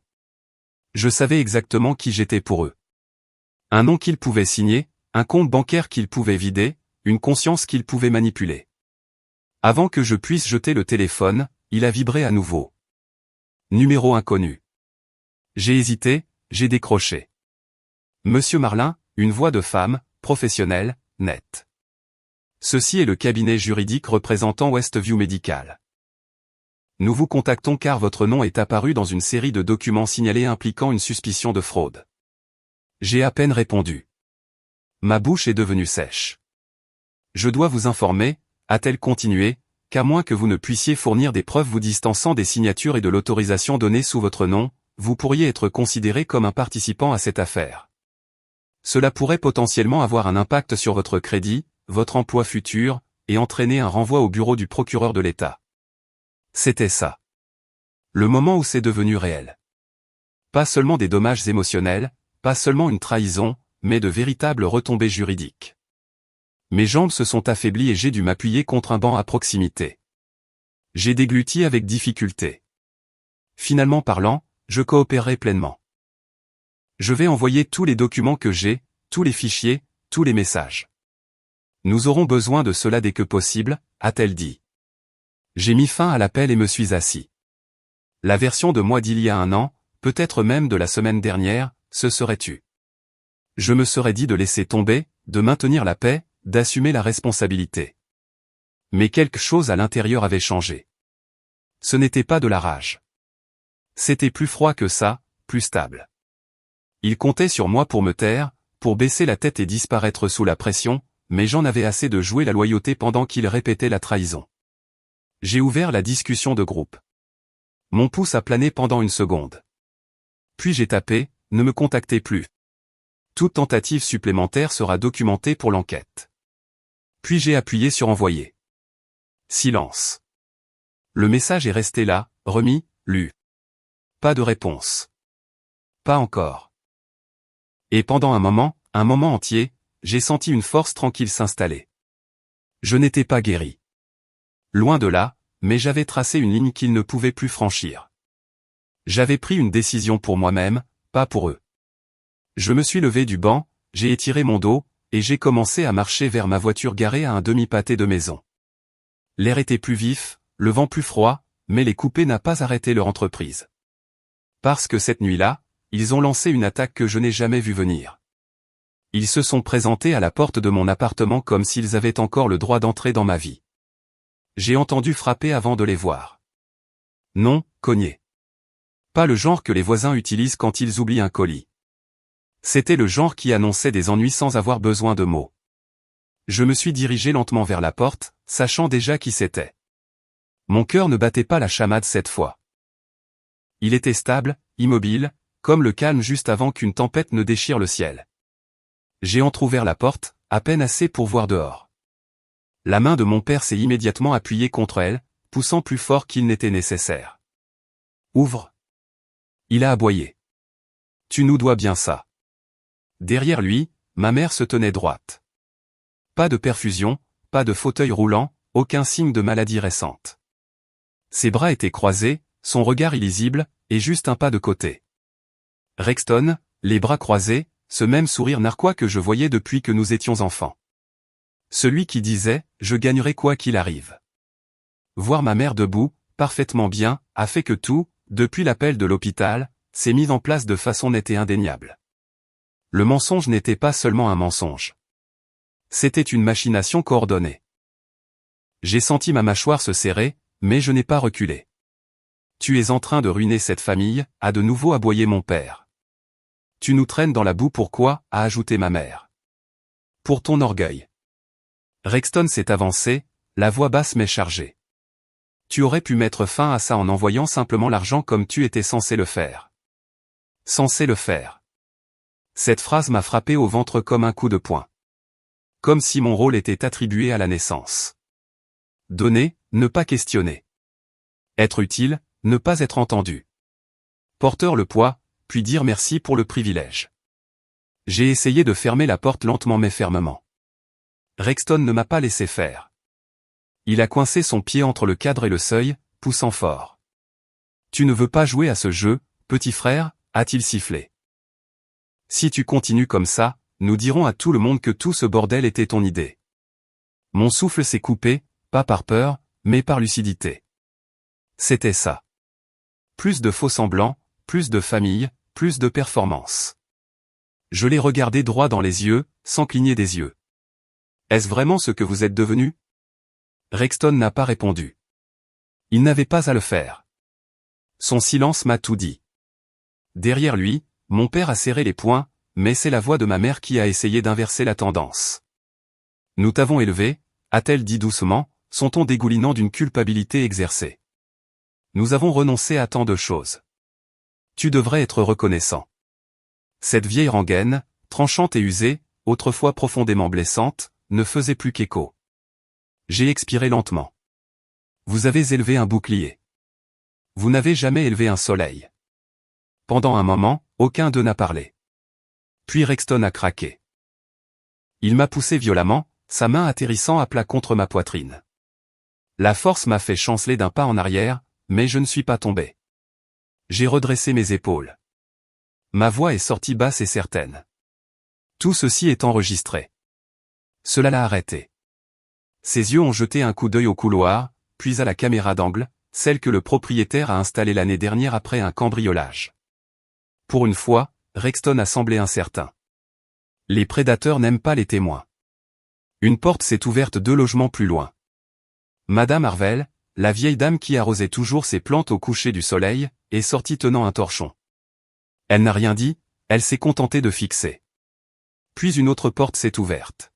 Je savais exactement qui j'étais pour eux. Un nom qu'ils pouvaient signer, un compte bancaire qu'ils pouvaient vider, une conscience qu'ils pouvaient manipuler. Avant que je puisse jeter le téléphone, il a vibré à nouveau. Numéro inconnu. J'ai hésité, j'ai décroché. Monsieur Marlin, une voix de femme, professionnelle, nette. Ceci est le cabinet juridique représentant Westview Medical. Nous vous contactons car votre nom est apparu dans une série de documents signalés impliquant une suspicion de fraude. J'ai à peine répondu. Ma bouche est devenue sèche. Je dois vous informer, a-t-elle continué, qu'à moins que vous ne puissiez fournir des preuves vous distançant des signatures et de l'autorisation donnée sous votre nom, vous pourriez être considéré comme un participant à cette affaire. Cela pourrait potentiellement avoir un impact sur votre crédit, votre emploi futur, et entraîner un renvoi au bureau du procureur de l'État. C'était ça. Le moment où c'est devenu réel. Pas seulement des dommages émotionnels, pas seulement une trahison, mais de véritables retombées juridiques. Mes jambes se sont affaiblies et j'ai dû m'appuyer contre un banc à proximité. J'ai dégluti avec difficulté. Finalement parlant, je coopérerai pleinement. Je vais envoyer tous les documents que j'ai, tous les fichiers, tous les messages. Nous aurons besoin de cela dès que possible, a-t-elle dit. J'ai mis fin à l'appel et me suis assis. La version de moi d'il y a un an, peut-être même de la semaine dernière, se serait tue. Je me serais dit de laisser tomber, de maintenir la paix, d'assumer la responsabilité. Mais quelque chose à l'intérieur avait changé. Ce n'était pas de la rage. C'était plus froid que ça, plus stable. Il comptait sur moi pour me taire, pour baisser la tête et disparaître sous la pression, mais j'en avais assez de jouer la loyauté pendant qu'il répétait la trahison. J'ai ouvert la discussion de groupe. Mon pouce a plané pendant une seconde. Puis j'ai tapé « Ne me contactez plus ». Toute tentative supplémentaire sera documentée pour l'enquête. Puis j'ai appuyé sur envoyer. Silence. Le message est resté là, remis, lu. Pas de réponse. Pas encore. Et pendant un moment entier, j'ai senti une force tranquille s'installer. Je n'étais pas guéri. Loin de là, mais j'avais tracé une ligne qu'ils ne pouvaient plus franchir. J'avais pris une décision pour moi-même, pas pour eux. Je me suis levé du banc, j'ai étiré mon dos, et j'ai commencé à marcher vers ma voiture garée à un demi-pâté de maison. L'air était plus vif, le vent plus froid, mais les coupés n'ont pas arrêté leur entreprise. Parce que cette nuit-là, ils ont lancé une attaque que je n'ai jamais vue venir. Ils se sont présentés à la porte de mon appartement comme s'ils avaient encore le droit d'entrer dans ma vie. J'ai entendu frapper avant de les voir. Non, cogner. Pas le genre que les voisins utilisent quand ils oublient un colis. C'était le genre qui annonçait des ennuis sans avoir besoin de mots. Je me suis dirigé lentement vers la porte, sachant déjà qui c'était. Mon cœur ne battait pas la chamade cette fois. Il était stable, immobile, comme le calme juste avant qu'une tempête ne déchire le ciel. J'ai entrouvert la porte, à peine assez pour voir dehors. La main de mon père s'est immédiatement appuyée contre elle, poussant plus fort qu'il n'était nécessaire. « Ouvre !» Il a aboyé. « Tu nous dois bien ça. » Derrière lui, ma mère se tenait droite. Pas de perfusion, pas de fauteuil roulant, aucun signe de maladie récente. Ses bras étaient croisés, son regard illisible, et juste un pas de côté. Rexton, les bras croisés, ce même sourire narquois que je voyais depuis que nous étions enfants. Celui qui disait « Je gagnerai quoi qu'il arrive ». Voir ma mère debout, parfaitement bien, a fait que tout, depuis l'appel de l'hôpital, s'est mis en place de façon nette et indéniable. Le mensonge n'était pas seulement un mensonge. C'était une machination coordonnée. J'ai senti ma mâchoire se serrer, mais je n'ai pas reculé. « Tu es en train de ruiner cette famille », a de nouveau aboyé mon père. « Tu nous traînes dans la boue pourquoi » a ajouté ma mère. « Pour ton orgueil. » Rexton s'est avancé, la voix basse mais chargée. « Tu aurais pu mettre fin à ça en envoyant simplement l'argent comme tu étais censé le faire. » Censé le faire. Cette phrase m'a frappé au ventre comme un coup de poing. Comme si mon rôle était attribué à la naissance. Donner, ne pas questionner. Être utile, ne pas être entendu. Porteur le poids, puis dire merci pour le privilège. J'ai essayé de fermer la porte lentement mais fermement. Rexton ne m'a pas laissé faire. Il a coincé son pied entre le cadre et le seuil, poussant fort. « Tu ne veux pas jouer à ce jeu, petit frère » a-t-il sifflé. « Si tu continues comme ça, nous dirons à tout le monde que tout ce bordel était ton idée. » Mon souffle s'est coupé, pas par peur, mais par lucidité. C'était ça. Plus de faux-semblants, plus de famille, plus de performance. Je l'ai regardé droit dans les yeux, sans cligner des yeux. « Est-ce vraiment ce que vous êtes devenu ?» Rexton n'a pas répondu. Il n'avait pas à le faire. Son silence m'a tout dit. Derrière lui, mon père a serré les poings, mais c'est la voix de ma mère qui a essayé d'inverser la tendance. « Nous t'avons élevé » a-t-elle dit doucement, son ton dégoulinant d'une culpabilité exercée. « Nous avons renoncé à tant de choses. Tu devrais être reconnaissant. » Cette vieille rengaine, tranchante et usée, autrefois profondément blessante, ne faisait plus qu'écho. J'ai expiré lentement. Vous avez élevé un bouclier. Vous n'avez jamais élevé un soleil. Pendant un moment, aucun d'eux n'a parlé. Puis Rexton a craqué. Il m'a poussé violemment, sa main atterrissant à plat contre ma poitrine. La force m'a fait chanceler d'un pas en arrière, mais je ne suis pas tombé. J'ai redressé mes épaules. Ma voix est sortie basse et certaine. Tout ceci est enregistré. Cela l'a arrêté. Ses yeux ont jeté un coup d'œil au couloir, puis à la caméra d'angle, celle que le propriétaire a installée l'année dernière après un cambriolage. Pour une fois, Rexton a semblé incertain. Les prédateurs n'aiment pas les témoins. Une porte s'est ouverte 2 logements plus loin. Madame Harvel, la vieille dame qui arrosait toujours ses plantes au coucher du soleil, est sortie tenant un torchon. Elle n'a rien dit, elle s'est contentée de fixer. Puis une autre porte s'est ouverte.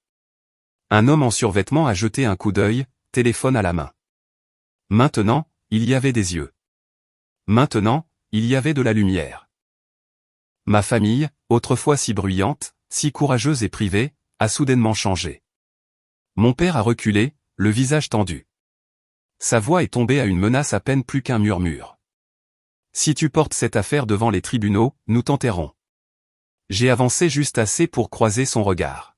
Un homme en survêtement a jeté un coup d'œil, téléphone à la main. Maintenant, il y avait des yeux. Maintenant, il y avait de la lumière. Ma famille, autrefois si bruyante, si courageuse et privée, a soudainement changé. Mon père a reculé, le visage tendu. Sa voix est tombée à une menace à peine plus qu'un murmure. Si tu portes cette affaire devant les tribunaux, nous t'enterrons. J'ai avancé juste assez pour croiser son regard.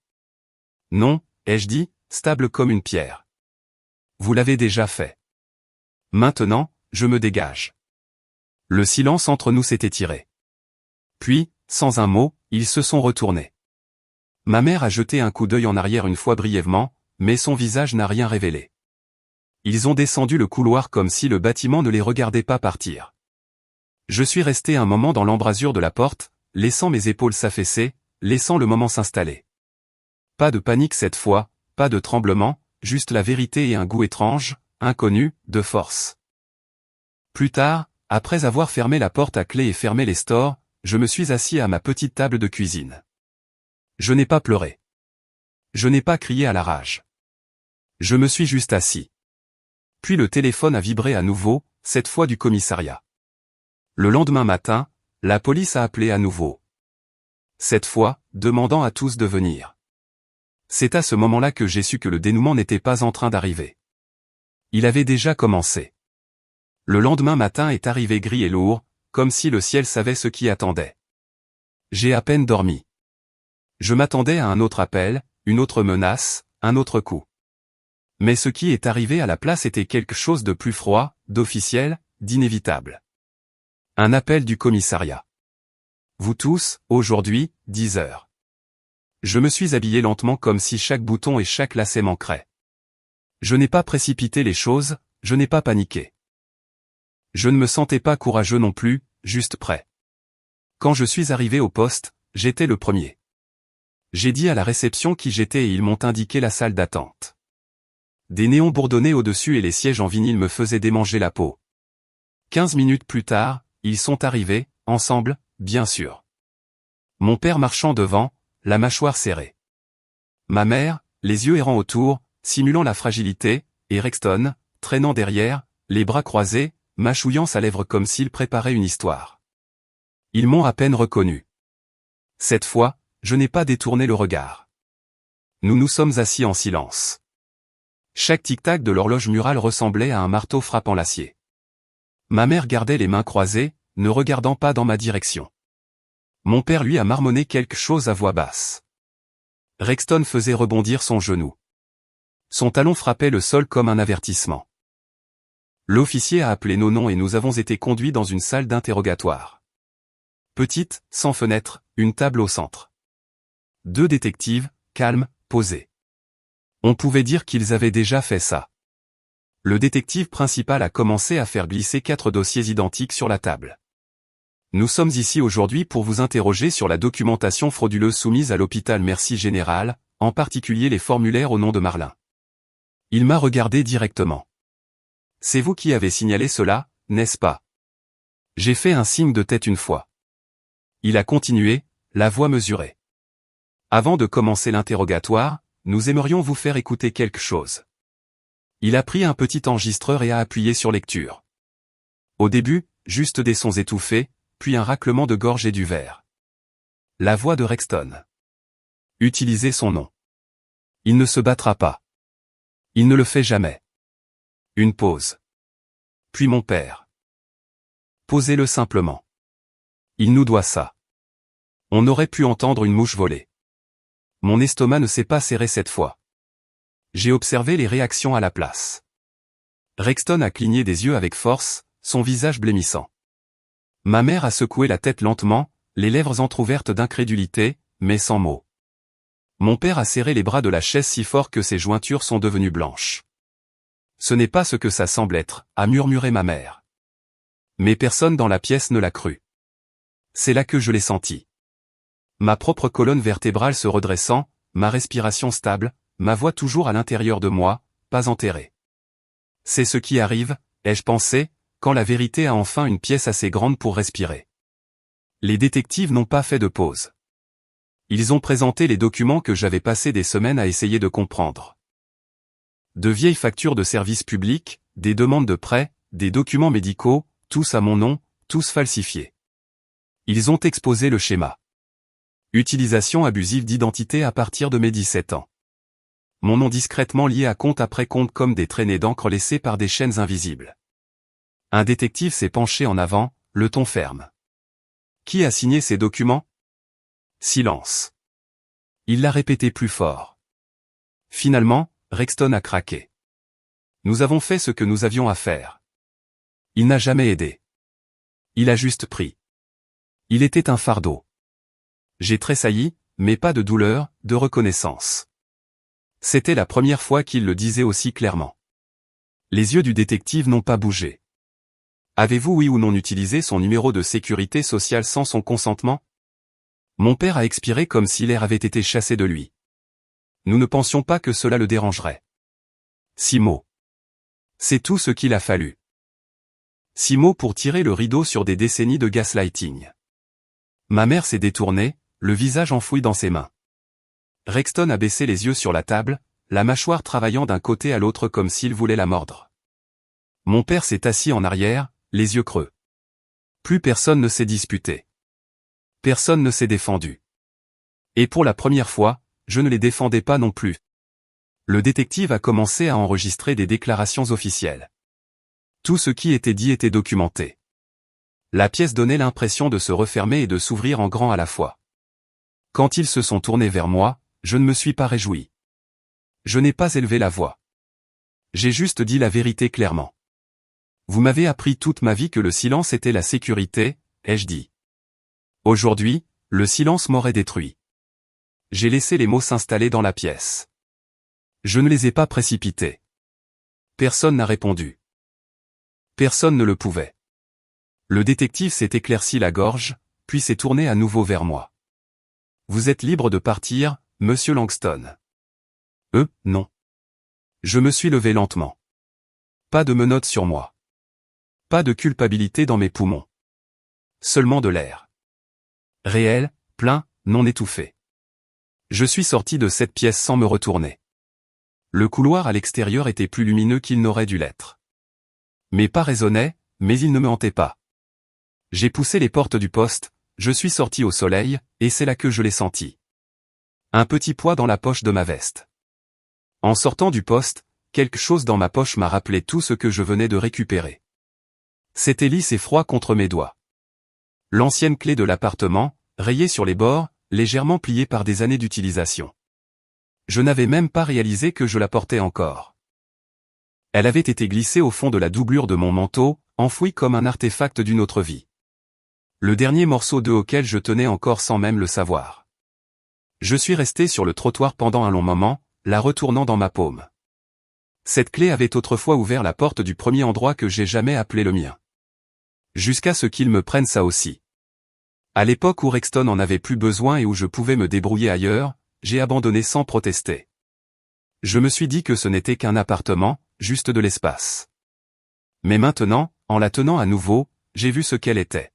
Non, ai-je dit, stable comme une pierre. Vous l'avez déjà fait. Maintenant, je me dégage. Le silence entre nous s'est étiré. Puis, sans un mot, ils se sont retournés. Ma mère a jeté un coup d'œil en arrière une fois brièvement, mais son visage n'a rien révélé. Ils ont descendu le couloir comme si le bâtiment ne les regardait pas partir. Je suis resté un moment dans l'embrasure de la porte, laissant mes épaules s'affaisser, laissant le moment s'installer. Pas de panique cette fois, pas de tremblement, juste la vérité et un goût étrange, inconnu, de force. Plus tard, après avoir fermé la porte à clé et fermé les stores, je me suis assis à ma petite table de cuisine. Je n'ai pas pleuré. Je n'ai pas crié à la rage. Je me suis juste assis. Puis le téléphone a vibré à nouveau, cette fois du commissariat. Le lendemain matin, la police a appelé à nouveau. Cette fois, demandant à tous de venir. C'est à ce moment-là que j'ai su que le dénouement n'était pas en train d'arriver. Il avait déjà commencé. Le lendemain matin est arrivé gris et lourd, comme si le ciel savait ce qui attendait. J'ai à peine dormi. Je m'attendais à un autre appel, une autre menace, un autre coup. Mais ce qui est arrivé à la place était quelque chose de plus froid, d'officiel, d'inévitable. Un appel du commissariat. Vous tous, aujourd'hui, 10 heures. Je me suis habillé lentement comme si chaque bouton et chaque lacet manquerait. Je n'ai pas précipité les choses, je n'ai pas paniqué. Je ne me sentais pas courageux non plus, juste prêt. Quand je suis arrivé au poste, j'étais le premier. J'ai dit à la réception qui j'étais et ils m'ont indiqué la salle d'attente. Des néons bourdonnaient au-dessus et les sièges en vinyle me faisaient démanger la peau. 15 minutes plus tard, ils sont arrivés, ensemble, bien sûr. Mon père marchant devant, la mâchoire serrée. Ma mère, les yeux errants autour, simulant la fragilité, et Rexton, traînant derrière, les bras croisés, mâchouillant sa lèvre comme s'il préparait une histoire. Ils m'ont à peine reconnu. Cette fois, je n'ai pas détourné le regard. Nous nous sommes assis en silence. Chaque tic-tac de l'horloge murale ressemblait à un marteau frappant l'acier. Ma mère gardait les mains croisées, ne regardant pas dans ma direction. Mon père lui a marmonné quelque chose à voix basse. Rexton faisait rebondir son genou. Son talon frappait le sol comme un avertissement. L'officier a appelé nos noms et nous avons été conduits dans une salle d'interrogatoire. Petite, sans fenêtre, une table au centre. 2 détectives, calmes, posés. On pouvait dire qu'ils avaient déjà fait ça. Le détective principal a commencé à faire glisser 4 dossiers identiques sur la table. Nous sommes ici aujourd'hui pour vous interroger sur la documentation frauduleuse soumise à l'hôpital Merci Général, en particulier les formulaires au nom de Marlin. Il m'a regardé directement. C'est vous qui avez signalé cela, n'est-ce pas? J'ai fait un signe de tête une fois. Il a continué, la voix mesurée. Avant de commencer l'interrogatoire, nous aimerions vous faire écouter quelque chose. Il a pris un petit enregistreur et a appuyé sur lecture. Au début, juste des sons étouffés, puis un raclement de gorge et du verre. La voix de Rexton. Utilisez son nom. Il ne se battra pas. Il ne le fait jamais. Une pause. Puis mon père. Posez-le simplement. Il nous doit ça. On aurait pu entendre une mouche voler. Mon estomac ne s'est pas serré cette fois. J'ai observé les réactions à la place. Rexton a cligné des yeux avec force, son visage blêmissant. Ma mère a secoué la tête lentement, les lèvres entr'ouvertes d'incrédulité, mais sans mots. Mon père a serré les bras de la chaise si fort que ses jointures sont devenues blanches. Ce n'est pas ce que ça semble être, a murmuré ma mère. Mais personne dans la pièce ne l'a cru. C'est là que je l'ai senti. Ma propre colonne vertébrale se redressant, ma respiration stable, ma voix toujours à l'intérieur de moi, pas enterrée. C'est ce qui arrive, ai-je pensé, quand la vérité a enfin une pièce assez grande pour respirer. Les détectives n'ont pas fait de pause. Ils ont présenté les documents que j'avais passé des semaines à essayer de comprendre. De vieilles factures de services publics, des demandes de prêts, des documents médicaux, tous à mon nom, tous falsifiés. Ils ont exposé le schéma. Utilisation abusive d'identité à partir de mes 17 ans. Mon nom discrètement lié à compte après compte comme des traînées d'encre laissées par des chaînes invisibles. Un détective s'est penché en avant, le ton ferme. Qui a signé ces documents? Silence. Il l'a répété plus fort. Finalement, Rexton a craqué. Nous avons fait ce que nous avions à faire. Il n'a jamais aidé. Il a juste pris. Il était un fardeau. J'ai tressailli, mais pas de douleur, de reconnaissance. C'était la première fois qu'il le disait aussi clairement. Les yeux du détective n'ont pas bougé. Avez-vous oui ou non utilisé son numéro de sécurité sociale sans son consentement? Mon père a expiré comme si l'air avait été chassé de lui. Nous ne pensions pas que cela le dérangerait. 6 mots. C'est tout ce qu'il a fallu. 6 mots pour tirer le rideau sur des décennies de gaslighting. Ma mère s'est détournée, le visage enfoui dans ses mains. Rexton a baissé les yeux sur la table, la mâchoire travaillant d'un côté à l'autre comme s'il voulait la mordre. Mon père s'est assis en arrière, les yeux creux. Plus personne ne s'est disputé. Personne ne s'est défendu. Et pour la première fois, je ne les défendais pas non plus. Le détective a commencé à enregistrer des déclarations officielles. Tout ce qui était dit était documenté. La pièce donnait l'impression de se refermer et de s'ouvrir en grand à la fois. Quand ils se sont tournés vers moi, je ne me suis pas réjoui. Je n'ai pas élevé la voix. J'ai juste dit la vérité clairement. Vous m'avez appris toute ma vie que le silence était la sécurité, ai-je dit. Aujourd'hui, le silence m'aurait détruit. J'ai laissé les mots s'installer dans la pièce. Je ne les ai pas précipités. Personne n'a répondu. Personne ne le pouvait. Le détective s'est éclairci la gorge, puis s'est tourné à nouveau vers moi. Vous êtes libre de partir, monsieur Langston. Non. Je me suis levé lentement. Pas de menottes sur moi. Pas de culpabilité dans mes poumons. Seulement de l'air. Réel, plein, non étouffé. Je suis sorti de cette pièce sans me retourner. Le couloir à l'extérieur était plus lumineux qu'il n'aurait dû l'être. Mes pas résonnaient, mais ils ne me hantaient pas. J'ai poussé les portes du poste, je suis sorti au soleil, et c'est là que je l'ai senti. Un petit poids dans la poche de ma veste. En sortant du poste, quelque chose dans ma poche m'a rappelé tout ce que je venais de récupérer. C'était lisse et froid contre mes doigts. L'ancienne clé de l'appartement, rayée sur les bords, légèrement pliée par des années d'utilisation. Je n'avais même pas réalisé que je la portais encore. Elle avait été glissée au fond de la doublure de mon manteau, enfouie comme un artefact d'une autre vie. Le dernier morceau d'œuf auquel je tenais encore sans même le savoir. Je suis resté sur le trottoir pendant un long moment, la retournant dans ma paume. Cette clé avait autrefois ouvert la porte du premier endroit que j'ai jamais appelé le mien. Jusqu'à ce qu'ils me prennent ça aussi. À l'époque où Rexton en avait plus besoin et où je pouvais me débrouiller ailleurs, j'ai abandonné sans protester. Je me suis dit que ce n'était qu'un appartement, juste de l'espace. Mais maintenant, en la tenant à nouveau, j'ai vu ce qu'elle était.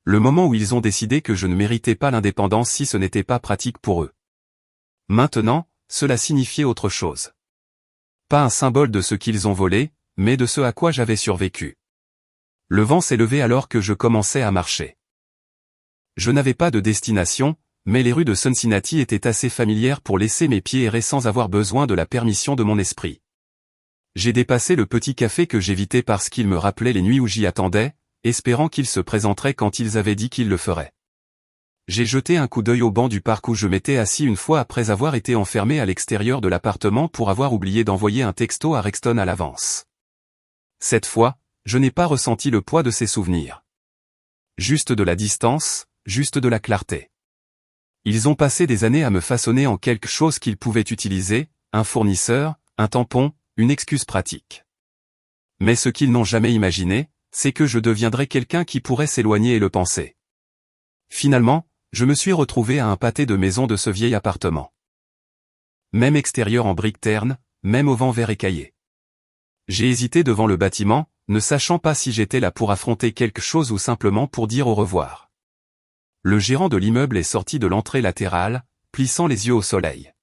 Le moment où ils ont décidé que je ne méritais pas l'indépendance si ce n'était pas pratique pour eux. Maintenant, cela signifiait autre chose. Pas un symbole de ce qu'ils ont volé, mais de ce à quoi j'avais survécu. Le vent s'est levé alors que je commençais à marcher. Je n'avais pas de destination, mais les rues de Cincinnati étaient assez familières pour laisser mes pieds errer sans avoir besoin de la permission de mon esprit. J'ai dépassé le petit café que j'évitais parce qu'il me rappelait les nuits où j'y attendais, espérant qu'ils se présenteraient quand ils avaient dit qu'ils le feraient. J'ai jeté un coup d'œil au banc du parc où je m'étais assis une fois après avoir été enfermé à l'extérieur de l'appartement pour avoir oublié d'envoyer un texto à Rexton à l'avance. Cette fois, je n'ai pas ressenti le poids de ces souvenirs. Juste de la distance, juste de la clarté. Ils ont passé des années à me façonner en quelque chose qu'ils pouvaient utiliser, un fournisseur, un tampon, une excuse pratique. Mais ce qu'ils n'ont jamais imaginé, c'est que je deviendrais quelqu'un qui pourrait s'éloigner et le penser. Finalement, je me suis retrouvé à un pâté de maison de ce vieil appartement. Même extérieur en briques ternes, même au vent vert écaillé. J'ai hésité devant le bâtiment, ne sachant pas si j'étais là pour affronter quelque chose ou simplement pour dire au revoir. Le gérant de l'immeuble est sorti de l'entrée latérale, plissant les yeux au soleil.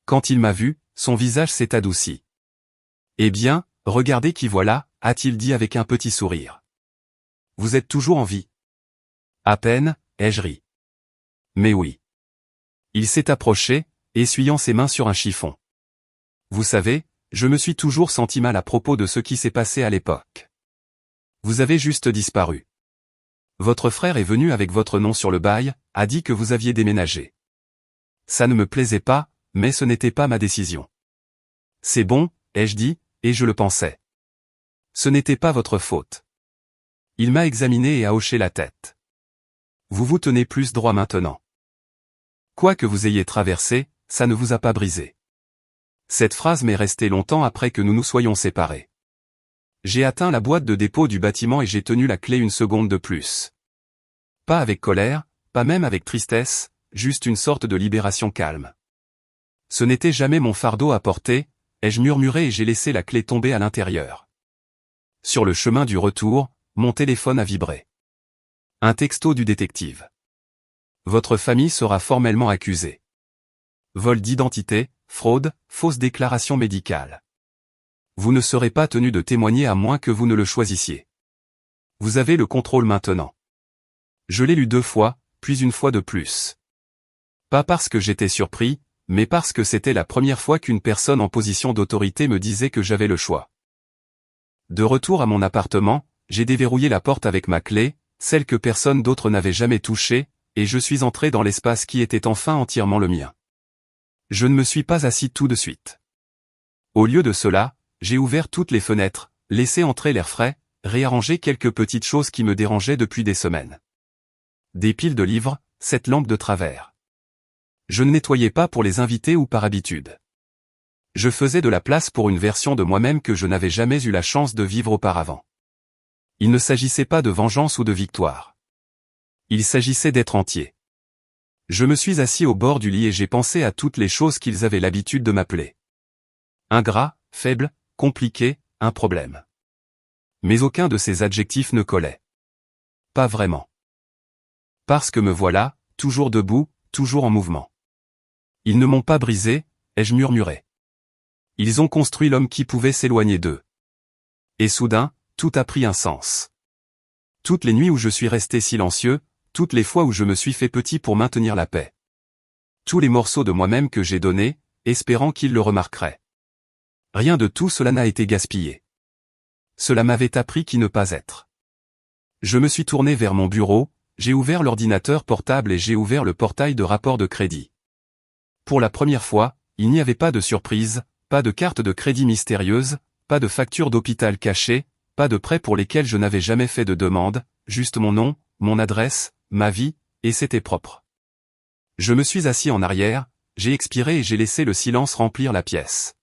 Quand il m'a vu, son visage s'est adouci. « Eh bien, regardez qui voilà », a-t-il dit avec un petit sourire. « Vous êtes toujours en vie. » « À peine », ai-je ri. « Mais oui. » Il s'est approché, essuyant ses mains sur un chiffon. « Vous savez, je me suis toujours senti mal à propos de ce qui s'est passé à l'époque. Vous avez juste disparu. Votre frère est venu avec votre nom sur le bail, a dit que vous aviez déménagé. Ça ne me plaisait pas, mais ce n'était pas ma décision. C'est bon, ai-je dit, et je le pensais. Ce n'était pas votre faute. Il m'a examiné et a hoché la tête. Vous vous tenez plus droit maintenant. Quoi que vous ayez traversé, ça ne vous a pas brisé. Cette phrase m'est restée longtemps après que nous nous soyons séparés. J'ai atteint la boîte de dépôt du bâtiment et j'ai tenu la clé une seconde de plus. Pas avec colère, pas même avec tristesse, juste une sorte de libération calme. Ce n'était jamais mon fardeau à porter, ai-je murmuré et j'ai laissé la clé tomber à l'intérieur. Sur le chemin du retour, mon téléphone a vibré. Un texto du détective. Votre famille sera formellement accusée. Vol d'identité, fraude, fausse déclaration médicale. Vous ne serez pas tenu de témoigner à moins que vous ne le choisissiez. Vous avez le contrôle maintenant. Je l'ai lu 2 fois, puis une fois de plus. Pas parce que j'étais surpris, mais parce que c'était la première fois qu'une personne en position d'autorité me disait que j'avais le choix. De retour à mon appartement, j'ai déverrouillé la porte avec ma clé, celle que personne d'autre n'avait jamais touchée, et je suis entré dans l'espace qui était enfin entièrement le mien. Je ne me suis pas assis tout de suite. Au lieu de cela, j'ai ouvert toutes les fenêtres, laissé entrer l'air frais, réarrangé quelques petites choses qui me dérangeaient depuis des semaines. Des piles de livres, cette lampe de travers. Je ne nettoyais pas pour les invités ou par habitude. Je faisais de la place pour une version de moi-même que je n'avais jamais eu la chance de vivre auparavant. Il ne s'agissait pas de vengeance ou de victoire. Il s'agissait d'être entier. Je me suis assis au bord du lit et j'ai pensé à toutes les choses qu'ils avaient l'habitude de m'appeler. Ingrat, faible, compliqué, un problème. Mais aucun de ces adjectifs ne collait. Pas vraiment. Parce que me voilà, toujours debout, toujours en mouvement. Ils ne m'ont pas brisé, ai-je murmuré. Ils ont construit l'homme qui pouvait s'éloigner d'eux. Et soudain, tout a pris un sens. Toutes les nuits où je suis resté silencieux, toutes les fois où je me suis fait petit pour maintenir la paix. Tous les morceaux de moi-même que j'ai donnés, espérant qu'ils le remarqueraient. Rien de tout cela n'a été gaspillé. Cela m'avait appris qui ne pas être. Je me suis tourné vers mon bureau, j'ai ouvert l'ordinateur portable et j'ai ouvert le portail de rapport de crédit. Pour la première fois, il n'y avait pas de surprise, pas de carte de crédit mystérieuse, pas de facture d'hôpital cachée, pas de prêts pour lesquels je n'avais jamais fait de demande, juste mon nom, mon adresse, ma vie, et c'était propre. Je me suis assis en arrière, j'ai expiré et j'ai laissé le silence remplir la pièce.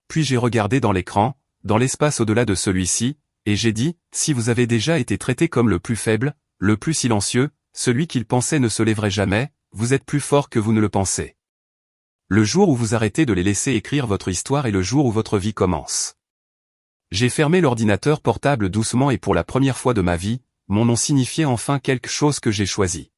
Puis j'ai regardé dans l'écran, dans l'espace au-delà de celui-ci, et j'ai dit, si vous avez déjà été traité comme le plus faible, le plus silencieux, celui qu'il pensait ne se lèverait jamais, vous êtes plus fort que vous ne le pensez. Le jour où vous arrêtez de les laisser écrire votre histoire est le jour où votre vie commence. J'ai fermé l'ordinateur portable doucement et pour la première fois de ma vie, mon nom signifiait enfin quelque chose que j'ai choisi.